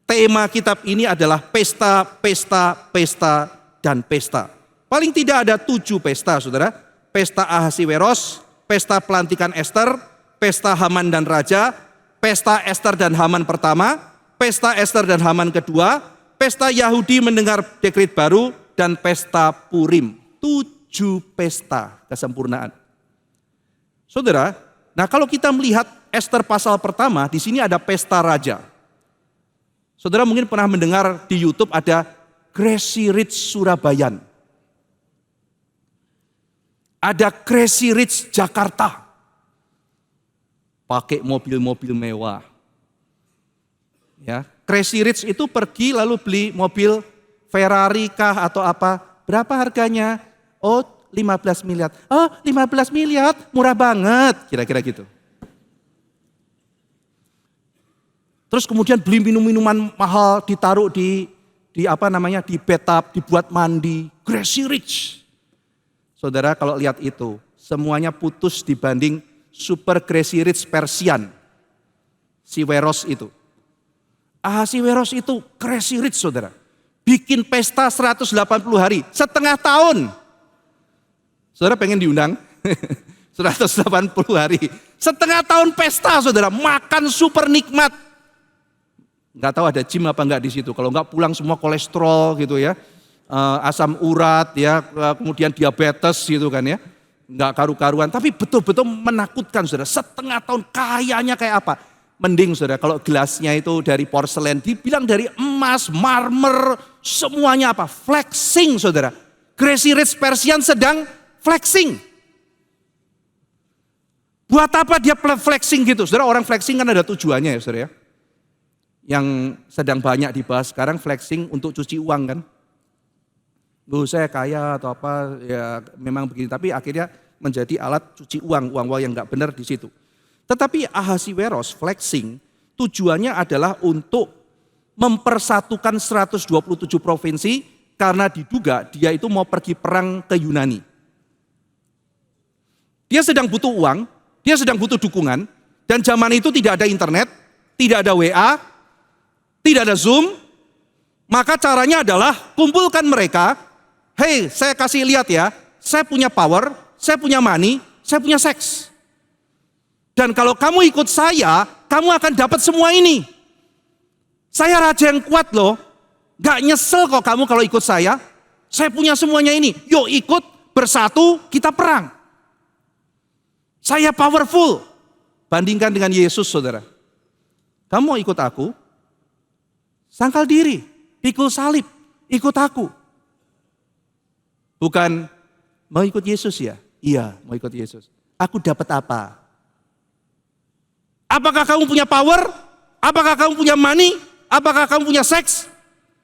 tema kitab ini adalah pesta, pesta, pesta, dan pesta. Paling tidak ada 7 pesta, saudara. Pesta Ahasiweros, pesta pelantikan Ester, pesta Haman dan Raja, pesta Ester dan Haman pertama, pesta Ester dan Haman kedua, pesta Yahudi mendengar dekret baru, dan pesta Purim. 7 pesta kesempurnaan. Saudara, nah kalau kita melihat Ester pasal pertama, di sini ada pesta raja. Saudara mungkin pernah mendengar di YouTube ada Crazy Rich Surabayan. Ada Crazy Rich Jakarta. Pakai mobil-mobil mewah. Ya, Crazy Rich itu pergi lalu beli mobil Ferrari kah atau apa, Berapa harganya? Oh, 15 miliar. Oh, 15 miliar, murah banget. Kira-kira gitu. Terus kemudian beli minuman mahal, ditaruh di di bathtub, dibuat mandi. Crazy rich. Saudara kalau lihat itu, semuanya putus dibanding super crazy rich Persian. Si Weros itu. Si Weros itu crazy rich, saudara. Bikin pesta 180 hari, setengah tahun. Saudara pengen diundang? 180 hari. Setengah tahun pesta, saudara. Makan super nikmat. Nggak tahu ada gym apa enggak di situ. Kalau enggak pulang semua kolesterol gitu ya. Asam urat ya, kemudian diabetes gitu kan ya. Enggak karu-karuan, tapi betul-betul menakutkan saudara. Setengah tahun kayanya kayak apa? Mending saudara kalau gelasnya itu dari porselen, dibilang dari emas, marmer, semuanya apa? Flexing saudara. Crazy Rich Persian sedang flexing. Buat apa dia flexing gitu? Saudara, orang flexing kan ada tujuannya ya saudara ya. Yang sedang banyak dibahas sekarang flexing untuk cuci uang kan. Saya kaya atau apa ya memang begini. Tapi akhirnya menjadi alat cuci uang yang nggak benar di situ. Tetapi Ahasiweros flexing tujuannya adalah untuk mempersatukan 127 provinsi karena diduga dia itu mau pergi perang ke Yunani. Dia sedang butuh uang, dia sedang butuh dukungan, dan zaman itu tidak ada internet, tidak ada WA, tidak ada Zoom, maka caranya adalah kumpulkan mereka, hey saya kasih lihat ya, saya punya power, saya punya money, saya punya seks. Dan kalau kamu ikut saya, kamu akan dapat semua ini. Saya raja yang kuat loh, gak nyesel kok kamu kalau ikut saya punya semuanya ini, yuk ikut bersatu kita perang. Saya powerful, bandingkan dengan Yesus saudara. Kamu mau ikut aku? Sangkal diri, pikul salib, ikut aku. Bukan mau ikut Yesus ya? Iya, mau ikut Yesus. Aku dapat apa? Apakah kamu punya power? Apakah kamu punya money? Apakah kamu punya seks?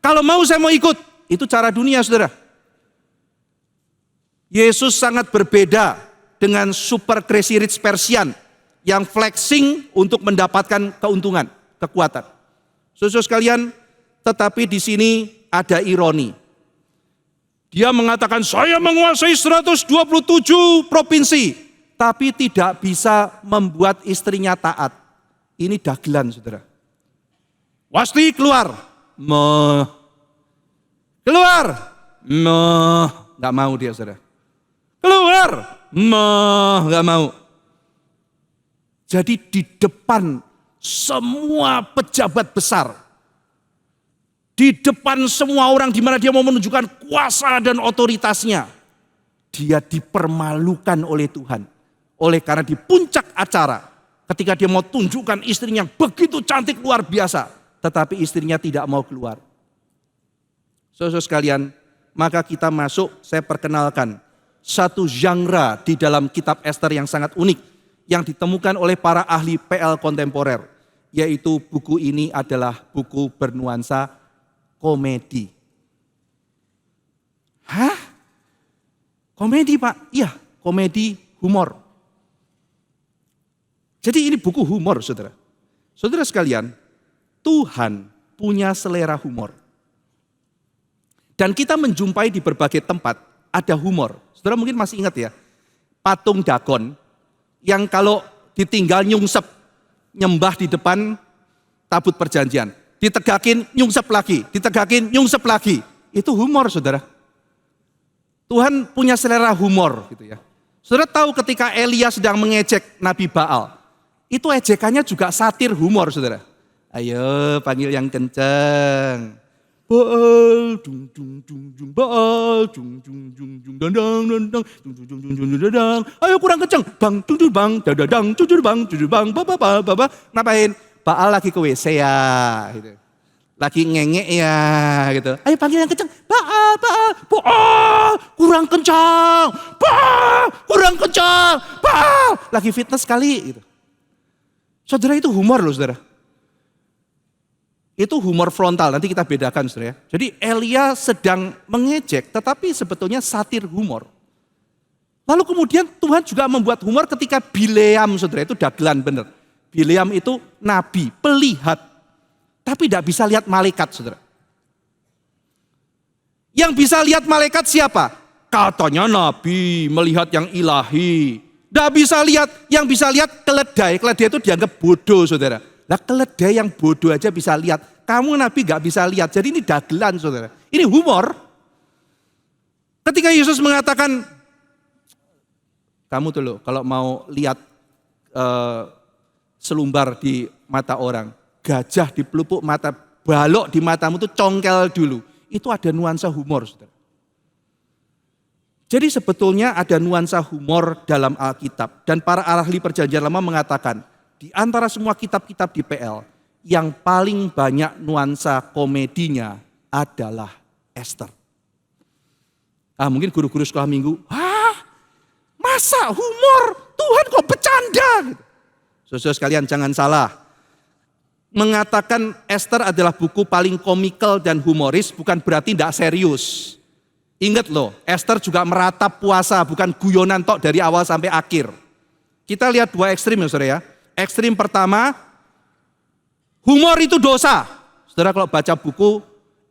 Kalau mau saya mau ikut. Itu cara dunia saudara. Yesus sangat berbeda dengan super crazy rich Persian yang flexing untuk mendapatkan keuntungan, kekuatan. Saudara sekalian, tetapi di sini ada ironi. Dia mengatakan saya menguasai 127 provinsi, tapi tidak bisa membuat istrinya taat. Ini dagelan saudara. Wasti keluar, keluar, nggak mau dia saudara. Keluar, nggak mau. Jadi di depan semua pejabat besar, di depan semua orang di mana dia mau menunjukkan kuasa dan otoritasnya, dia dipermalukan oleh Tuhan. Oleh karena di puncak acara, ketika dia mau tunjukkan istrinya yang begitu cantik luar biasa, tetapi istrinya tidak mau keluar. Saudara sekalian, maka kita masuk, saya perkenalkan satu genre di dalam kitab Ester yang sangat unik, yang ditemukan oleh para ahli PL kontemporer, yaitu buku ini adalah buku bernuansa komedi. Hah? Komedi Pak? Iya, komedi humor. Jadi ini buku humor saudara. Saudara sekalian, Tuhan punya selera humor. Dan kita menjumpai di berbagai tempat ada humor. Saudara mungkin masih ingat ya, patung Dagon yang kalau ditinggal nyungsep, nyembah di depan tabut perjanjian. Ditegakin, nyungsep lagi, ditegakin, nyungsep lagi. Itu humor saudara. Tuhan punya selera humor gitu ya. Saudara tahu ketika Elia sedang mengejek Nabi Baal, itu ejekannya juga satir humor saudara. Ayo panggil yang kencang. Baal, dung dung dung dung, Baal, dung dung dung dung, dandang dandang, dung dung dung dung dung dandang. Ayo kurang kencang, bang, dung dung bang, dadadang, jujur bang, baba. Ngapain? Baal lagi ke WC ya, gitu. Lagi ngengek ya, gitu. Ayo panggil yang kencang, Baal, kurang kencang, Baal, kurang kencang, Baal. Lagi fitness kali, gitu. Saudara itu humor loh saudara. Itu humor frontal, nanti kita bedakan saudara ya. Jadi Elia sedang mengejek, tetapi sebetulnya satir humor. Lalu kemudian Tuhan juga membuat humor ketika Bileam, saudara, itu dagelan bener. Bileam itu nabi, pelihat, tapi tidak bisa lihat malaikat, saudara. Yang bisa lihat malaikat siapa? Katanya nabi, melihat yang ilahi. Tidak bisa lihat, yang bisa lihat keledai. Keledai itu dianggap bodoh, saudara. Lah keledai yang bodoh aja bisa lihat. Kamu nabi gak bisa lihat. Jadi ini dagelan, saudara. Ini humor. Ketika Yesus mengatakan, kamu tuh loh kalau mau lihat selumbar di mata orang, gajah di pelupuk mata, balok di matamu tuh congkel dulu. Itu ada nuansa humor, saudara. Jadi sebetulnya ada nuansa humor dalam Alkitab. Dan para ahli perjanjian lama mengatakan, di antara semua kitab-kitab di PL, yang paling banyak nuansa komedinya adalah Ester. Mungkin guru-guru sekolah minggu, masa humor? Tuhan kok bercanda? Saudara sekalian jangan salah. Mengatakan Ester adalah buku paling komikal dan humoris bukan berarti tidak serius. Ingat loh, Ester juga meratap puasa, bukan guyonan tok dari awal sampai akhir. Kita lihat dua ekstrim ya saudara ya. Ekstrim pertama, humor itu dosa. Saudara kalau baca buku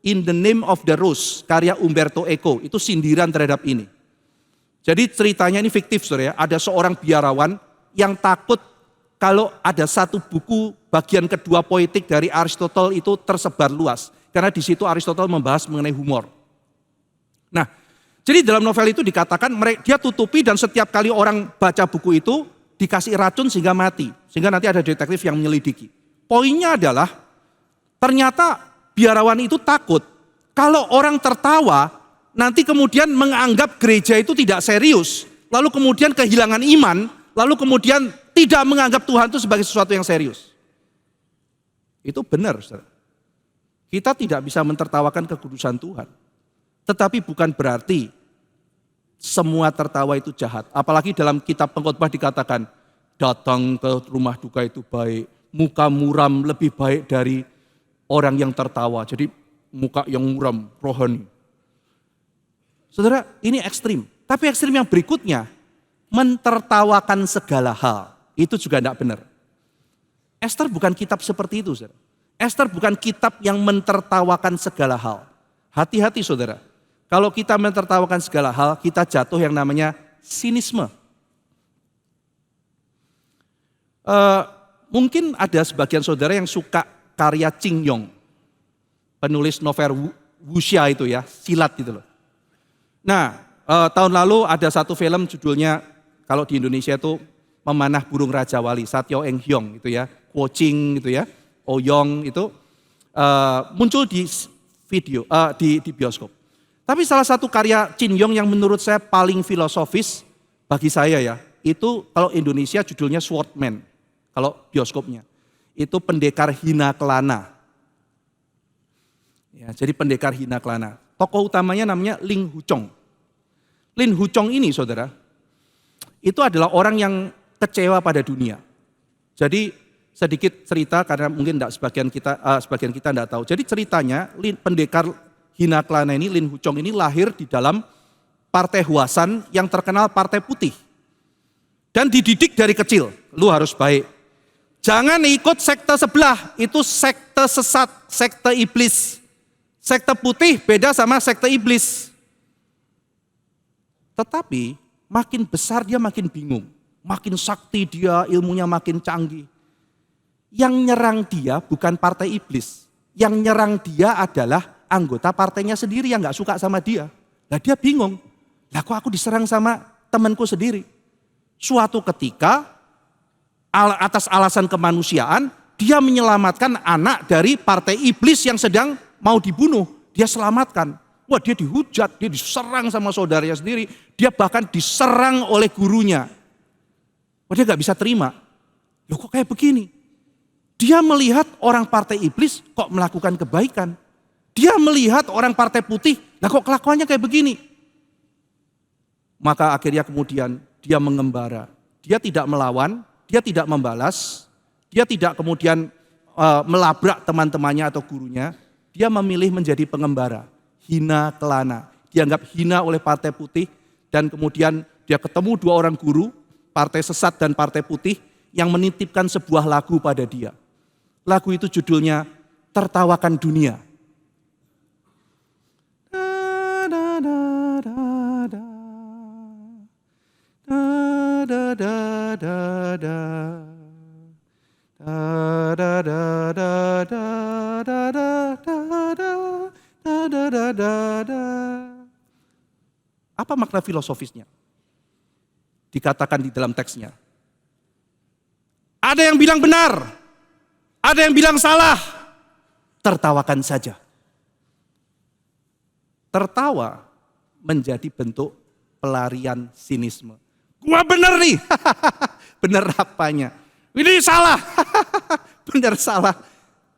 In the Name of the Rose, karya Umberto Eco, itu sindiran terhadap ini. Jadi ceritanya ini fiktif saudara ya. Ada seorang biarawan yang takut kalau ada satu buku bagian kedua poetik dari Aristoteles itu tersebar luas. Karena di situ Aristoteles membahas mengenai humor. Nah, jadi dalam novel itu dikatakan dia tutupi dan setiap kali orang baca buku itu dikasih racun sehingga mati. Sehingga nanti ada detektif yang menyelidiki. Poinnya adalah ternyata biarawan itu takut. Kalau orang tertawa, nanti kemudian menganggap gereja itu tidak serius. Lalu kemudian kehilangan iman. Lalu kemudian tidak menganggap Tuhan itu sebagai sesuatu yang serius. Itu benar, saudara. Kita tidak bisa mentertawakan kekudusan Tuhan. Tetapi bukan berarti semua tertawa itu jahat. Apalagi dalam kitab Pengkhotbah dikatakan, datang ke rumah duka itu baik. Muka muram lebih baik dari orang yang tertawa. Jadi muka yang muram, rohani. Saudara, ini ekstrim. Tapi ekstrim yang berikutnya, mentertawakan segala hal. Itu juga tidak benar. Ester bukan kitab seperti itu, saudara. Ester bukan kitab yang mentertawakan segala hal. Hati-hati saudara. Kalau kita mentertawakan segala hal, kita jatuh yang namanya sinisme. Mungkin ada sebagian saudara yang suka karya Ching Yong. Penulis novel wuxia itu ya, silat gitu loh. Nah, tahun lalu ada satu film judulnya, kalau di Indonesia itu Memanah Burung Raja Wali, Satyo Eng Hyong gitu ya, Kuocing gitu ya, Oyong itu muncul di video, di bioskop. Tapi salah satu karya Chin Yong yang menurut saya paling filosofis bagi saya ya, itu kalau Indonesia judulnya Swordman, kalau bioskopnya. Itu Pendekar Hina Kelana. Ya, jadi Pendekar Hina Kelana. Tokoh utamanya namanya Ling Huchong. Ling Huchong ini saudara, itu adalah orang yang kecewa pada dunia. Jadi sedikit cerita karena mungkin sebagian kita tidak tahu. Jadi ceritanya Pendekar Hina Kelana ini, Ling Huchong ini lahir di dalam partai Huasan yang terkenal partai putih. Dan dididik dari kecil, lu harus baik. Jangan ikut sekte sebelah, itu sekte sesat, sekte iblis. Sekte putih beda sama sekte iblis. Tetapi makin besar dia makin bingung. Makin sakti dia, ilmunya makin canggih. Yang nyerang dia bukan partai iblis. Yang nyerang dia adalah anggota partainya sendiri yang gak suka sama dia. Nah dia bingung. Lah kok aku diserang sama temanku sendiri. Suatu ketika atas alasan kemanusiaan dia menyelamatkan anak dari partai iblis yang sedang mau dibunuh. Dia selamatkan. Wah dia dihujat, dia diserang sama saudaranya sendiri. Dia bahkan diserang oleh gurunya. Wah dia gak bisa terima. Loh kok kayak begini? Dia melihat orang partai iblis kok melakukan kebaikan. Dia melihat orang partai putih, lah kok kelakuannya kayak begini? Maka akhirnya kemudian dia mengembara. Dia tidak melawan, dia tidak membalas, dia tidak kemudian melabrak teman-temannya atau gurunya, dia memilih menjadi pengembara, hina kelana. Dianggap hina oleh Partai Putih, dan kemudian dia ketemu dua orang guru, Partai Sesat dan Partai Putih, yang menitipkan sebuah lagu pada dia. Lagu itu judulnya Tertawakan Dunia. Apa makna filosofisnya? Dikatakan di dalam teksnya. Ada yang bilang benar, ada yang bilang salah, tertawakan saja. Tertawa menjadi bentuk pelarian sinisme. Gua bener nih, bener apanya? Ini salah, bener salah.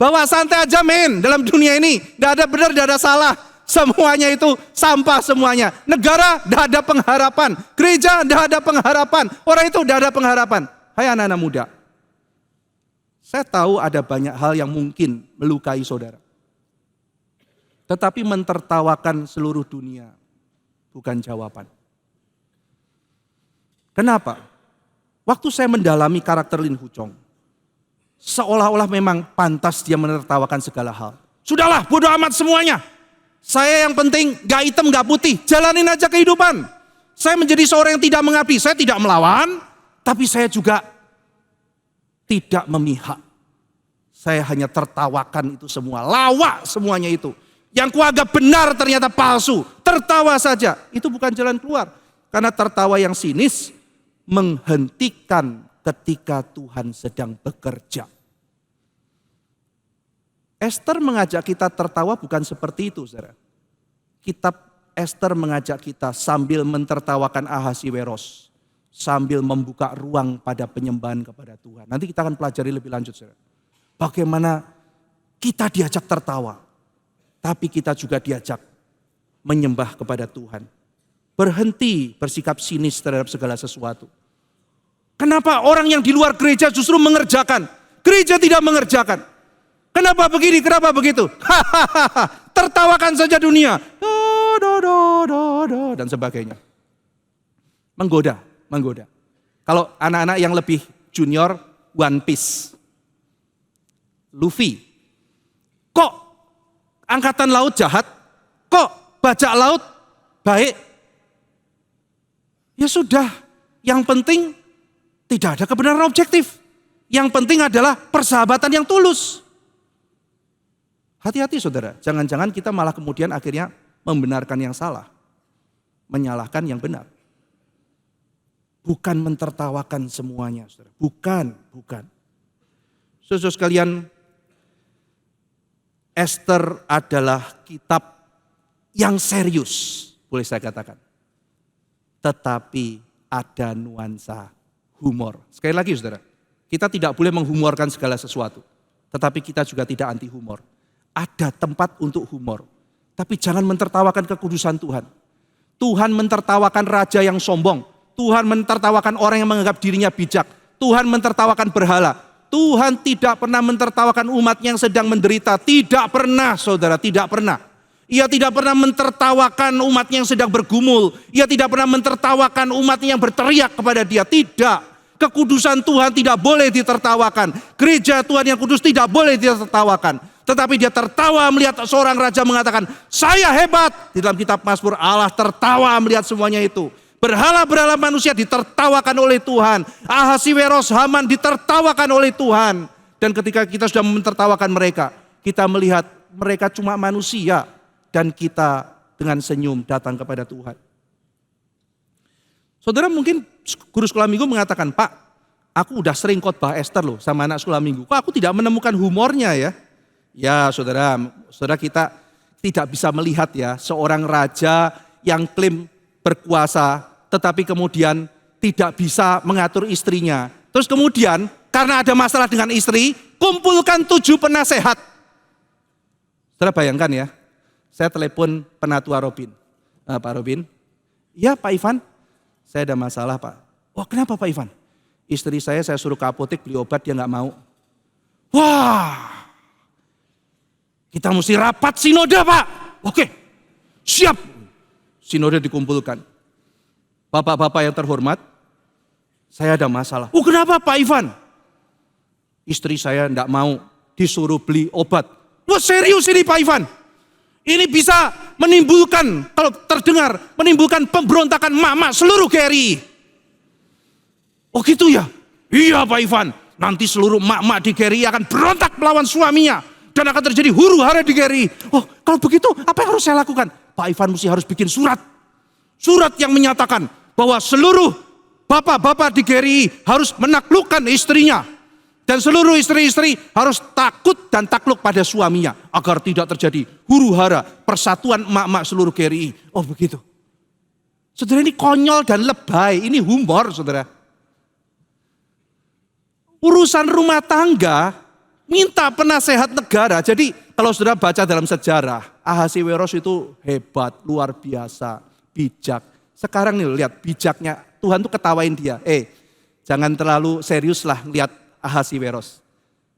Bawa santai aja men, dalam dunia ini gak ada benar, gak ada salah. Semuanya itu sampah semuanya. Negara gak ada pengharapan, gereja gak ada pengharapan, orang itu gak ada pengharapan. Hai anak-anak muda, saya tahu ada banyak hal yang mungkin melukai saudara. Tetapi mentertawakan seluruh dunia bukan jawaban. Kenapa? Waktu saya mendalami karakter Lin Huchong, seolah-olah memang pantas dia menertawakan segala hal. Sudahlah, bodoh amat semuanya. Saya yang penting gak hitam gak putih, jalanin aja kehidupan. Saya menjadi seorang yang tidak mengabdi, saya tidak melawan, tapi saya juga tidak memihak. Saya hanya tertawakan itu semua, lawak semuanya itu. Yang kuanggap benar ternyata palsu, tertawa saja. Itu bukan jalan keluar. Karena tertawa yang sinis menghentikan ketika Tuhan sedang bekerja. Esther mengajak kita tertawa bukan seperti itu, saudara. Kitab Esther mengajak kita sambil mentertawakan Ahasiweros, sambil membuka ruang pada penyembahan kepada Tuhan. Nanti kita akan pelajari lebih lanjut, saudara. Bagaimana kita diajak tertawa, tapi kita juga diajak menyembah kepada Tuhan. Berhenti bersikap sinis terhadap segala sesuatu. Kenapa orang yang di luar gereja justru mengerjakan? Gereja tidak mengerjakan. Kenapa begini, kenapa begitu? Tertawakan saja dunia. Dan sebagainya. Menggoda, menggoda. Kalau anak-anak yang lebih junior, One Piece. Luffy. Kok angkatan laut jahat? Kok bajak laut baik? Ya sudah, yang penting tidak ada kebenaran objektif. Yang penting adalah persahabatan yang tulus. Hati-hati saudara, jangan-jangan kita malah kemudian akhirnya membenarkan yang salah. Menyalahkan yang benar. Bukan mentertawakan semuanya saudara. Bukan. Saudara sekalian, Esther adalah kitab yang serius, boleh saya katakan. Tetapi ada nuansa humor. Sekali lagi saudara, kita tidak boleh menghumorkan segala sesuatu. Tetapi kita juga tidak anti humor. Ada tempat untuk humor. Tapi jangan mentertawakan kekudusan Tuhan. Tuhan mentertawakan raja yang sombong. Tuhan mentertawakan orang yang menganggap dirinya bijak. Tuhan mentertawakan berhala. Tuhan tidak pernah mentertawakan umat yang sedang menderita. Tidak pernah saudara, tidak pernah. Ia tidak pernah mentertawakan umat yang sedang bergumul. Ia tidak pernah mentertawakan umat yang berteriak kepada dia. Tidak. Kekudusan Tuhan tidak boleh ditertawakan. Gereja Tuhan yang kudus tidak boleh ditertawakan. Tetapi dia tertawa melihat seorang raja mengatakan, saya hebat. Di dalam kitab Mazmur Allah tertawa melihat semuanya itu. Berhala-berhala manusia ditertawakan oleh Tuhan. Ahasiweros, Haman ditertawakan oleh Tuhan. Dan ketika kita sudah mentertawakan mereka, kita melihat mereka cuma manusia. Dan kita dengan senyum datang kepada Tuhan. Saudara mungkin guru sekolah minggu mengatakan, Pak, aku udah sering khotbah Esther loh sama anak sekolah minggu. Kok aku tidak menemukan humornya ya? Ya saudara kita tidak bisa melihat ya seorang raja yang klaim berkuasa tetapi kemudian tidak bisa mengatur istrinya. Terus kemudian karena ada masalah dengan istri, kumpulkan 7 penasehat. Saudara bayangkan ya, saya telepon penatua Robin. Pak Robin, ya Pak Ivan, saya ada masalah Pak. Wah kenapa Pak Ivan? Istri saya suruh ke apotek beli obat, dia gak mau. Wah, kita mesti rapat sinode Pak. Oke, siap. Sinode dikumpulkan. Bapak-bapak yang terhormat, saya ada masalah. Oh kenapa Pak Ivan? Istri saya enggak mau, disuruh beli obat. Wah serius ini Pak Ivan. Ini bisa menimbulkan, kalau terdengar, menimbulkan pemberontakan mak-mak seluruh GRI. Oh gitu ya? Iya Pak Ivan, nanti seluruh mak-mak di GRI akan berontak melawan suaminya. Dan akan terjadi huru-hara di GRI. Oh kalau begitu apa yang harus saya lakukan? Pak Ivan mesti harus bikin surat. Surat yang menyatakan bahwa seluruh bapak-bapak di GRI harus menaklukkan istrinya. Dan seluruh istri-istri harus takut dan takluk pada suaminya. Agar tidak terjadi huru-hara, persatuan emak-emak seluruh GRI. Oh begitu. Saudara ini konyol dan lebay, ini humor saudara. Urusan rumah tangga, minta penasehat negara. Jadi kalau saudara baca dalam sejarah, Ahasiweros itu hebat, luar biasa, bijak. Sekarang nih lihat bijaknya, Tuhan tuh ketawain dia. Jangan terlalu serius lah lihat Ahasiweros.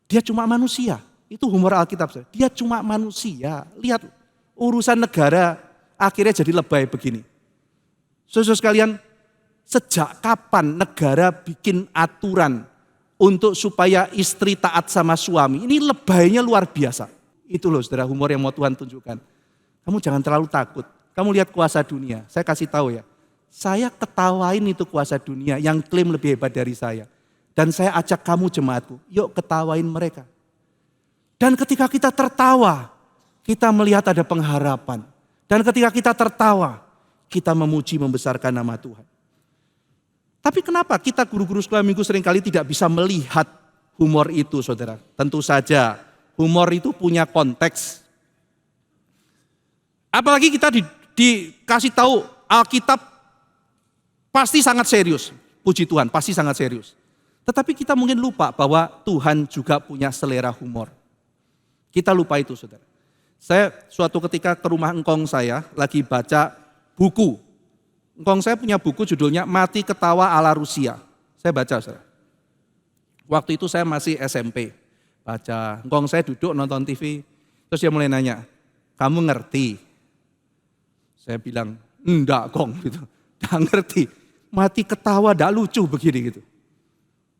Dia cuma manusia. Itu humor Alkitab. Dia cuma manusia. Lihat urusan negara akhirnya jadi lebay begini. Saudara sekalian, sejak kapan negara bikin aturan untuk supaya istri taat sama suami? Ini lebaynya luar biasa. Itu loh saudara humor yang mau Tuhan tunjukkan. Kamu jangan terlalu takut. Kamu lihat kuasa dunia. Saya kasih tahu ya. Saya ketawain itu kuasa dunia yang klaim lebih hebat dari saya. Dan saya ajak kamu jemaatku, yuk ketawain mereka. Dan ketika kita tertawa, kita melihat ada pengharapan. Dan ketika kita tertawa, kita memuji membesarkan nama Tuhan. Tapi kenapa kita guru-guru sekolah minggu seringkali tidak bisa melihat humor itu saudara? Tentu saja humor itu punya konteks. Apalagi kita dikasih tahu Alkitab pasti sangat serius. Puji Tuhan, pasti sangat serius. Tetapi kita mungkin lupa bahwa Tuhan juga punya selera humor. Kita lupa itu saudara. Saya suatu ketika ke rumah engkong saya lagi baca buku. Engkong saya punya buku judulnya Mati Ketawa ala Rusia. Saya baca saudara. Waktu itu saya masih SMP. Baca, engkong saya duduk nonton TV. Terus dia mulai nanya, kamu ngerti? Saya bilang, enggak kong gitu. Enggak ngerti. Mati ketawa enggak lucu begini gitu.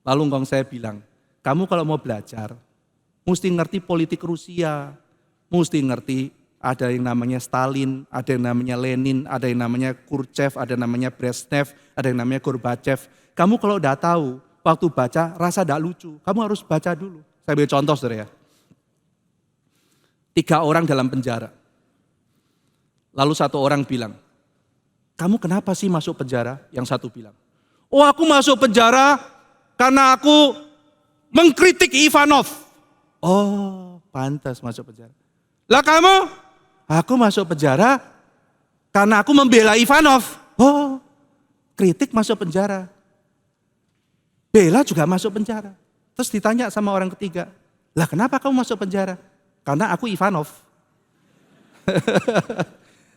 Lalu engkong saya bilang, kamu kalau mau belajar, mesti ngerti politik Rusia, mesti ngerti ada yang namanya Stalin, ada yang namanya Lenin, ada yang namanya Khrushchev, ada yang namanya Brezhnev, ada yang namanya Gorbachev. Kamu kalau udah tahu, waktu baca rasa enggak lucu, kamu harus baca dulu. Saya ambil contoh saudara ya. 3 orang dalam penjara. Lalu 1 orang bilang, kamu kenapa sih masuk penjara? Yang satu bilang, oh aku masuk penjara karena aku mengkritik Ivanov. Oh, pantas masuk penjara. Lah kamu? Aku masuk penjara karena aku membela Ivanov. Oh, kritik masuk penjara. Bela juga masuk penjara. Terus ditanya sama orang ketiga, lah kenapa kamu masuk penjara? Karena aku Ivanov.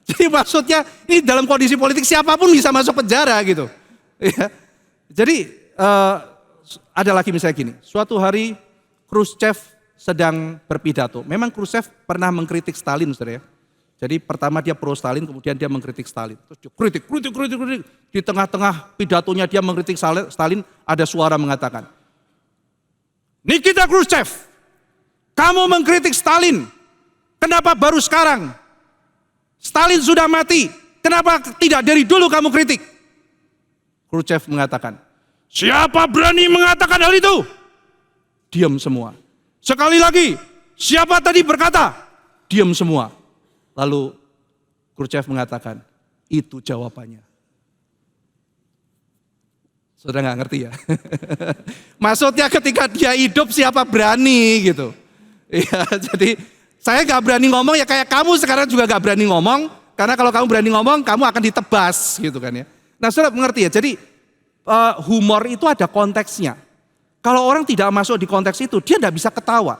Jadi maksudnya ini dalam kondisi politik siapapun bisa masuk penjara gitu. Jadi ada lagi misalnya gini, suatu hari Khrushchev sedang berpidato. Memang Khrushchev pernah mengkritik Stalin saudara ya. Jadi pertama dia pro Stalin, kemudian dia mengkritik Stalin. Terus dia kritik. Di tengah-tengah pidatonya dia mengkritik Stalin, ada suara mengatakan, Nikita Khrushchev, kamu mengkritik Stalin, kenapa baru sekarang? Stalin sudah mati, kenapa tidak dari dulu kamu kritik? Khrushchev mengatakan, siapa berani mengatakan hal itu? Diam semua. Sekali lagi, siapa tadi berkata? Diam semua. Lalu Khrushchev mengatakan, itu jawabannya. Saudara nggak ngerti ya? Maksudnya ketika dia hidup siapa berani gitu. Ya, jadi saya nggak berani ngomong ya kayak kamu sekarang juga nggak berani ngomong. Karena kalau kamu berani ngomong kamu akan ditebas gitu kan ya. Nah saudara mengerti ya, jadi humor itu ada konteksnya. Kalau orang tidak masuk di konteks itu, dia tidak bisa ketawa.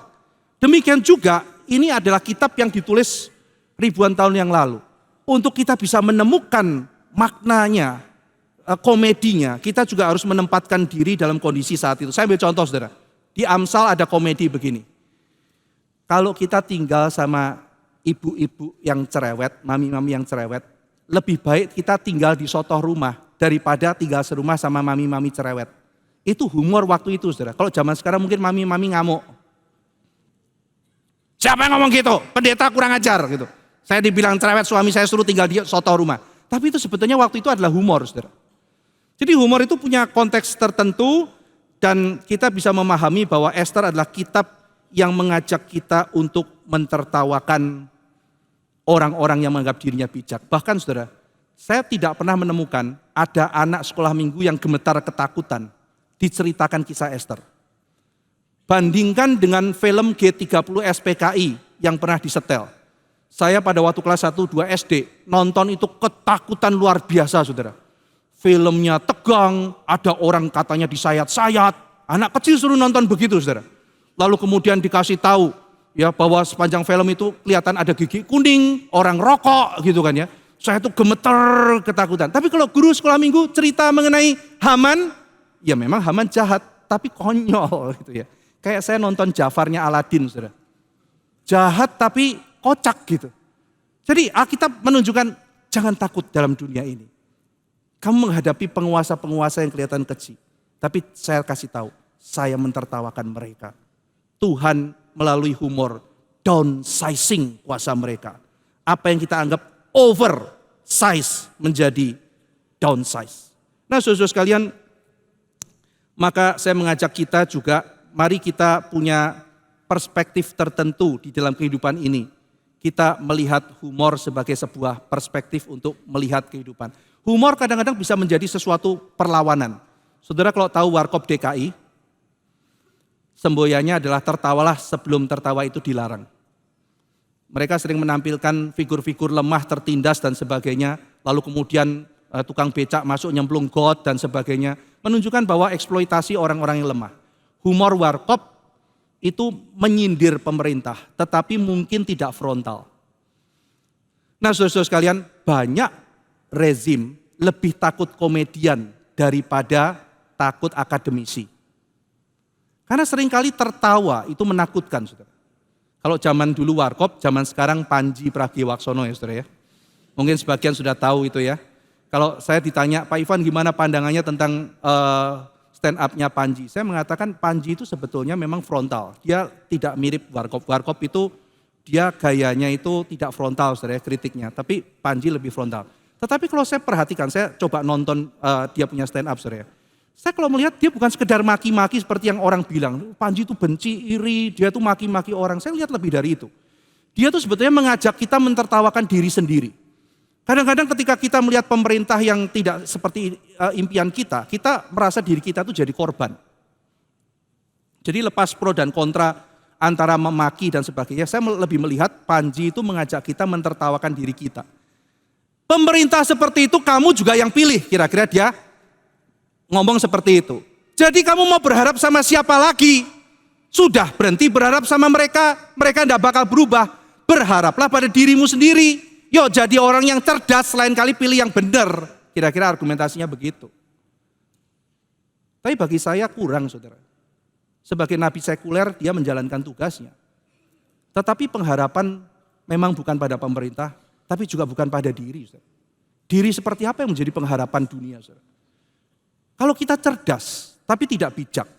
Demikian juga, ini adalah kitab yang ditulis ribuan tahun yang lalu. Untuk kita bisa menemukan maknanya, komedinya, kita juga harus menempatkan diri dalam kondisi saat itu. Saya ambil contoh saudara, di Amsal ada komedi begini. kalau kita tinggal sama ibu-ibu yang cerewet, mami-mami yang cerewet, lebih baik kita tinggal di sotoh rumah daripada tinggal serumah sama mami-mami cerewet. Itu humor waktu itu, saudara. Kalau zaman sekarang mungkin mami-mami ngamuk. Siapa yang ngomong gitu? Pendeta kurang ajar gitu. Saya dibilang cerewet, suami saya suruh tinggal di sotoh rumah. Tapi itu sebetulnya waktu itu adalah humor, saudara. Jadi humor itu punya konteks tertentu dan kita bisa memahami bahwa Esther adalah kitab yang mengajak kita untuk mentertawakan orang-orang yang menganggap dirinya bijak. Bahkan saudara, saya tidak pernah menemukan ada anak sekolah minggu yang gemetar ketakutan diceritakan kisah Esther. Bandingkan dengan film G30 SPKI yang pernah disetel. Saya pada waktu kelas 1-2 SD nonton itu ketakutan luar biasa, saudara. Filmnya tegang, ada orang katanya disayat-sayat. Anak kecil suruh nonton begitu, saudara. Lalu kemudian dikasih tahu ya bahwa sepanjang film itu kelihatan ada gigi kuning, orang rokok gitu kan ya. Saya tuh gemeter ketakutan. Tapi kalau guru sekolah minggu cerita mengenai Haman, ya memang Haman jahat, tapi konyol gitu ya. Kayak saya nonton Jafarnya Aladin, saudara. Jahat tapi kocak gitu. Jadi Alkitab menunjukkan jangan takut dalam dunia ini. Kamu menghadapi penguasa-penguasa yang kelihatan kecil. Tapi saya kasih tahu, saya mentertawakan mereka. Tuhan melalui humor downsizing kuasa mereka. Apa yang kita anggap oversize menjadi downsize. Nah saudara sekalian, maka saya mengajak kita juga, mari kita punya perspektif tertentu di dalam kehidupan ini. Kita melihat humor sebagai sebuah perspektif untuk melihat kehidupan. Humor kadang-kadang bisa menjadi sesuatu perlawanan. Saudara kalau tahu Warkop DKI, semboyannya adalah tertawalah sebelum tertawa itu dilarang. Mereka sering menampilkan figur-figur lemah, tertindas dan sebagainya. Lalu kemudian tukang becak masuk nyemplung got dan sebagainya. Menunjukkan bahwa eksploitasi orang-orang yang lemah. Humor Warkop itu menyindir pemerintah, tetapi mungkin tidak frontal. Nah saudara-saudara sekalian, banyak rezim lebih takut komedian daripada takut akademisi. Karena seringkali tertawa itu menakutkan, saudara. Kalau zaman dulu Warkop, zaman sekarang Panji Pragiwaksono ya saudara ya. Mungkin sebagian sudah tahu itu ya. Kalau saya ditanya, Pak Ivan gimana pandangannya tentang stand up-nya Panji? Saya mengatakan Panji itu sebetulnya memang frontal. Dia tidak mirip Warkop. Warkop itu dia gayanya itu tidak frontal saudara ya, kritiknya. Tapi Panji lebih frontal. Tetapi kalau saya perhatikan, saya coba nonton dia punya stand up saudara ya. Saya kalau melihat dia bukan sekedar maki-maki seperti yang orang bilang. Panji itu benci, iri, dia tuh maki-maki orang. Saya lihat lebih dari itu. Dia tuh sebetulnya mengajak kita mentertawakan diri sendiri. Kadang-kadang ketika kita melihat pemerintah yang tidak seperti impian kita merasa diri kita tuh jadi korban. Jadi lepas pro dan kontra antara memaki dan sebagainya, saya lebih melihat Panji itu mengajak kita mentertawakan diri kita. Pemerintah seperti itu kamu juga yang pilih, kira-kira dia ngomong seperti itu. Jadi kamu mau berharap sama siapa lagi? Sudah berhenti berharap sama mereka, mereka tidak bakal berubah. Berharaplah pada dirimu sendiri. Yuk jadi orang yang cerdas, lain kali pilih yang benar. Kira-kira argumentasinya begitu. Tapi bagi saya kurang saudara. Sebagai nabi sekuler dia menjalankan tugasnya. Tetapi pengharapan memang bukan pada pemerintah, tapi juga bukan pada diri. Saudara. Diri seperti apa yang menjadi pengharapan dunia? Saudara? Kalau kita cerdas, tapi tidak bijak.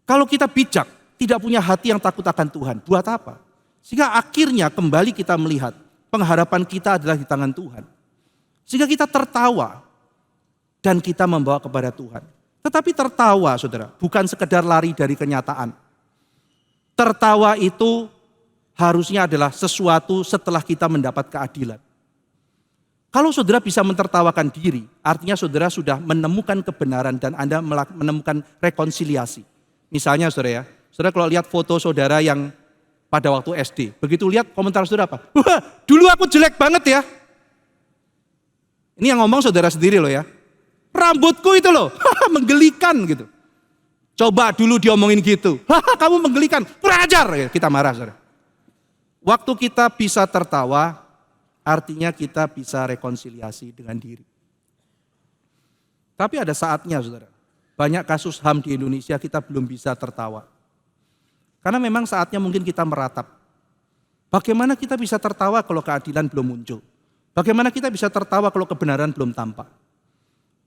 Kalau kita bijak, tidak punya hati yang takut akan Tuhan, buat apa? Sehingga akhirnya kembali kita melihat, pengharapan kita adalah di tangan Tuhan. Sehingga kita tertawa, dan kita membawa kepada Tuhan. Tetapi tertawa saudara, bukan sekedar lari dari kenyataan. Tertawa itu harusnya adalah sesuatu setelah kita mendapat keadilan. Kalau saudara bisa mentertawakan diri, artinya saudara sudah menemukan kebenaran dan Anda menemukan rekonsiliasi. Misalnya saudara ya, saudara kalau lihat foto saudara yang pada waktu SD, begitu lihat komentar saudara apa? Wah, dulu aku jelek banget ya. Ini yang ngomong saudara sendiri loh ya. Rambutku itu loh, menggelikan gitu. Coba dulu diomongin gitu, kamu menggelikan, kurang ajar. Ya, kita marah saudara. Waktu kita bisa tertawa, artinya kita bisa rekonsiliasi dengan diri. Tapi ada saatnya saudara, banyak kasus HAM di Indonesia kita belum bisa tertawa. Karena memang saatnya mungkin kita meratap. Bagaimana kita bisa tertawa kalau keadilan belum muncul? Bagaimana kita bisa tertawa kalau kebenaran belum tampak?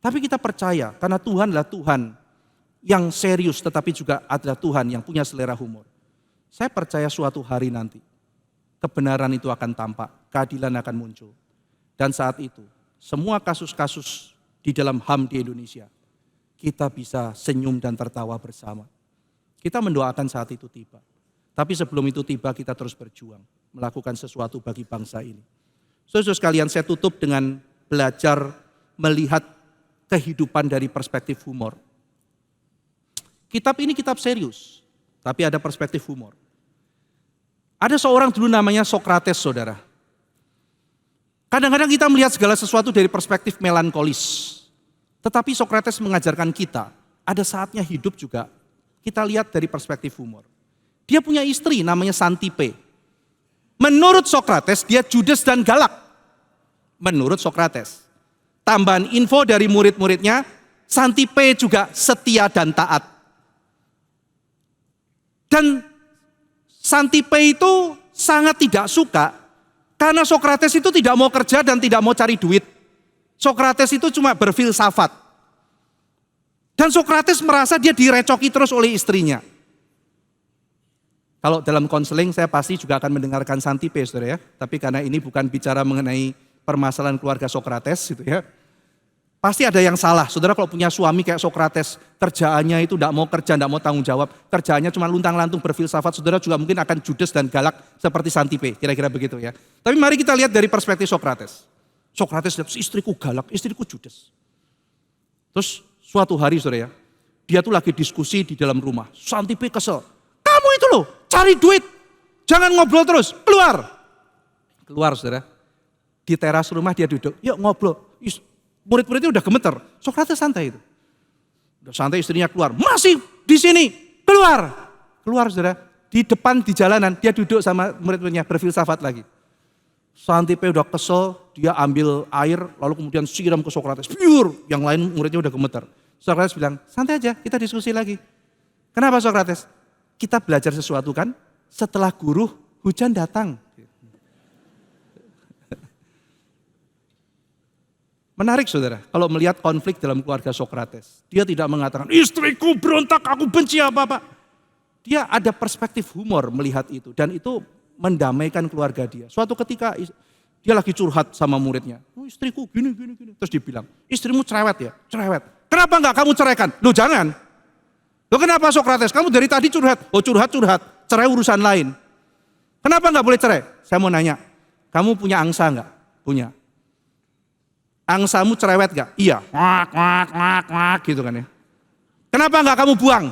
Tapi kita percaya karena Tuhanlah Tuhan yang serius tetapi juga adalah Tuhan yang punya selera humor. Saya percaya suatu hari nanti kebenaran itu akan tampak, keadilan akan muncul. Dan saat itu semua kasus-kasus di dalam HAM di Indonesia kita bisa senyum dan tertawa bersama. Kita mendoakan saat itu tiba. Tapi sebelum itu tiba kita terus berjuang melakukan sesuatu bagi bangsa ini. Saudara sekalian, saya tutup dengan belajar melihat kehidupan dari perspektif humor. Kitab ini kitab serius, tapi ada perspektif humor. Ada seorang dulu namanya Sokrates, saudara. Kadang-kadang kita melihat segala sesuatu dari perspektif melankolis. Tetapi Sokrates mengajarkan kita, ada saatnya hidup juga kita lihat dari perspektif humor. Dia punya istri namanya Santipe. Menurut Sokrates dia judes dan galak. Menurut Sokrates. Tambahan info dari murid-muridnya, Santipe juga setia dan taat. Dan Santipe itu sangat tidak suka karena Sokrates itu tidak mau kerja dan tidak mau cari duit. Sokrates itu cuma berfilsafat. Dan Sokrates merasa dia direcoki terus oleh istrinya. Kalau dalam konseling saya pasti juga akan mendengarkan Santipe, saudara ya. Tapi karena ini bukan bicara mengenai permasalahan keluarga Sokrates gitu ya. Pasti ada yang salah. Saudara kalau punya suami kayak Sokrates, kerjaannya itu tidak mau kerja, tidak mau tanggung jawab. Kerjaannya cuma luntang-lantung berfilsafat, saudara juga mungkin akan judes dan galak seperti Santipe. Kira-kira begitu ya. Tapi mari kita lihat dari perspektif Sokrates. Sokrates lihat istriku galak, istriku judes. Terus suatu hari saudara ya, dia tuh lagi diskusi di dalam rumah. Santipe kesel. Kamu itu loh, cari duit. Jangan ngobrol terus, keluar. Keluar saudara. Di teras rumah dia duduk, yuk ngobrol. Murid-muridnya udah gemeter, Sokrates santai itu. Udah santai istrinya keluar, masih di sini, keluar. Keluar saudara, di depan di jalanan dia duduk sama murid-muridnya berfilsafat lagi. Santipe udah kesel, dia ambil air lalu kemudian siram ke Sokrates. Pure, yang lain muridnya udah gemeter. Sokrates bilang, santai aja kita diskusi lagi. Kenapa Sokrates? Kita belajar sesuatu kan, setelah guru hujan datang. Menarik saudara, kalau melihat konflik dalam keluarga Sokrates. Dia tidak mengatakan, istriku berontak, aku benci apa-apa. Dia ada perspektif humor melihat itu. Dan itu mendamaikan keluarga dia. Suatu ketika dia lagi curhat sama muridnya. Oh, istriku gini. Terus dia bilang, istrimu cerewet ya? Cerewet. Kenapa enggak kamu ceraikan? Loh jangan. Loh kenapa Sokrates? Kamu dari tadi curhat. Oh curhat. Cerai urusan lain. Kenapa enggak boleh cerai? Saya mau nanya, kamu punya angsa enggak? Punya. Angsamu cerewet gak? Iya. Wak, gitu kan ya. Kenapa enggak kamu buang?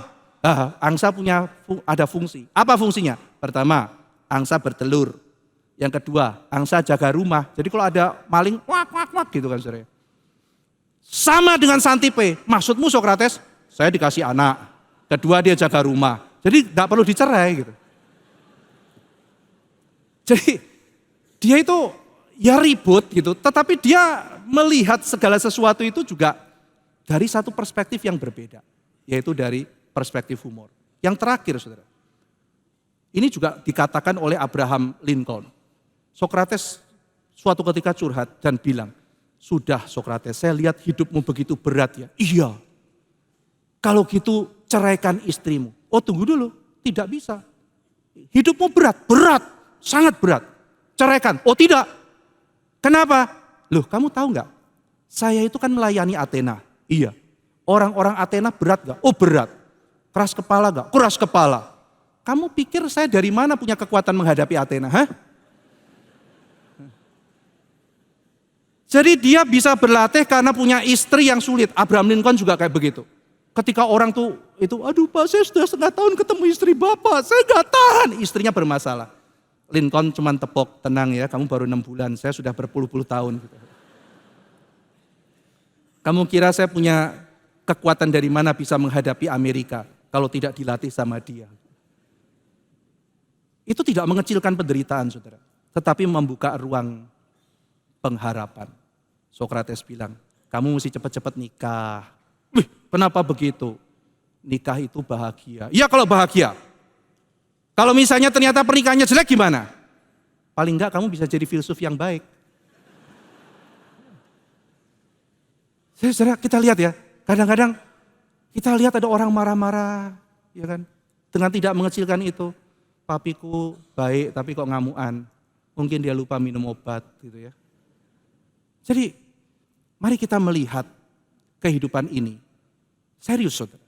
Angsa punya ada fungsi. Apa fungsinya? Pertama, angsa bertelur. Yang kedua, angsa jaga rumah. Jadi kalau ada maling, wak gitu kan saudara. Sama dengan Santipe. Maksudmu Sokrates, saya dikasih anak. Kedua dia jaga rumah. Jadi enggak perlu dicerai gitu. Jadi dia itu ya ribut gitu, tetapi dia melihat segala sesuatu itu juga dari satu perspektif yang berbeda, yaitu dari perspektif humor. Yang terakhir saudara, ini juga dikatakan oleh Abraham Lincoln. Sokrates suatu ketika curhat dan bilang, sudah Sokrates, saya lihat hidupmu begitu berat ya. Iya, kalau gitu ceraikan istrimu. Oh tunggu dulu, tidak bisa. Hidupmu berat, sangat berat. Ceraikan, oh tidak. Kenapa? Loh kamu tahu nggak? Saya itu kan melayani Athena. Iya. Orang-orang Athena berat nggak? Oh berat. Keras kepala nggak? Keras kepala. Kamu pikir saya dari mana punya kekuatan menghadapi Athena? Hah? Jadi dia bisa berlatih karena punya istri yang sulit. Abraham Lincoln juga kayak begitu. Ketika orang tuh itu, aduh Pak saya sudah setengah tahun ketemu istri Bapak. Saya nggak tahan. Istrinya bermasalah. Lincoln cuman tepok, tenang ya, kamu baru 6 bulan, saya sudah berpuluh-puluh tahun. Kamu kira saya punya kekuatan dari mana bisa menghadapi Amerika kalau tidak dilatih sama dia? Itu tidak mengecilkan penderitaan saudara, tetapi membuka ruang pengharapan. Sokrates bilang, kamu mesti cepat-cepat nikah. Wih, kenapa begitu? Nikah itu bahagia. Iya kalau bahagia. Kalau misalnya ternyata pernikahannya jelek gimana? paling enggak kamu bisa jadi filsuf yang baik. Saudara, kita lihat ya, kadang-kadang kita lihat ada orang marah-marah, ya kan, dengan tidak mengecilkan itu. Papiku baik tapi kok ngamuan, mungkin dia lupa minum obat gitu ya. Jadi mari kita melihat kehidupan ini, serius saudara,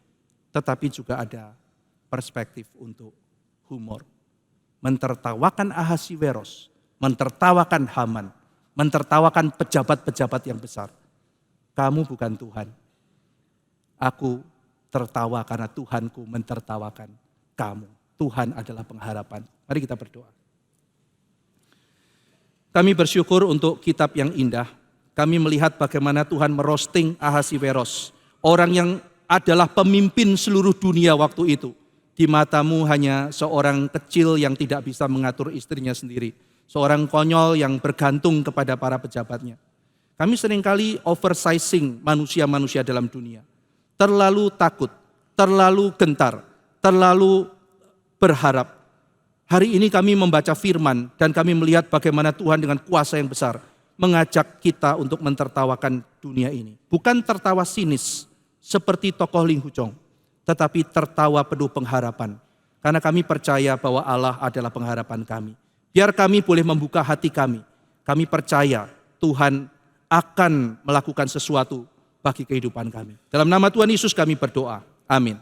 tetapi juga ada perspektif untuk humor. Mentertawakan Ahasiweros, mentertawakan Haman, mentertawakan pejabat-pejabat yang besar. Kamu bukan Tuhan. Aku tertawa karena Tuhanku mentertawakan kamu. Tuhan adalah pengharapan. Mari kita berdoa. Kami bersyukur untuk kitab yang indah. Kami melihat bagaimana Tuhan merosting Ahasiweros. Orang yang adalah pemimpin seluruh dunia waktu itu. Di matamu hanya seorang kecil yang tidak bisa mengatur istrinya sendiri. Seorang konyol yang bergantung kepada para pejabatnya. Kami seringkali oversizing manusia-manusia dalam dunia. Terlalu takut, terlalu gentar, terlalu berharap. Hari ini kami membaca firman dan kami melihat bagaimana Tuhan dengan kuasa yang besar mengajak kita untuk mentertawakan dunia ini. Bukan tertawa sinis seperti tokoh Ling Hu Chong, tetapi tertawa penuh pengharapan. Karena kami percaya bahwa Allah adalah pengharapan kami. Biar kami boleh membuka hati kami. Kami percaya Tuhan akan melakukan sesuatu bagi kehidupan kami. Dalam nama Tuhan Yesus kami berdoa. Amin.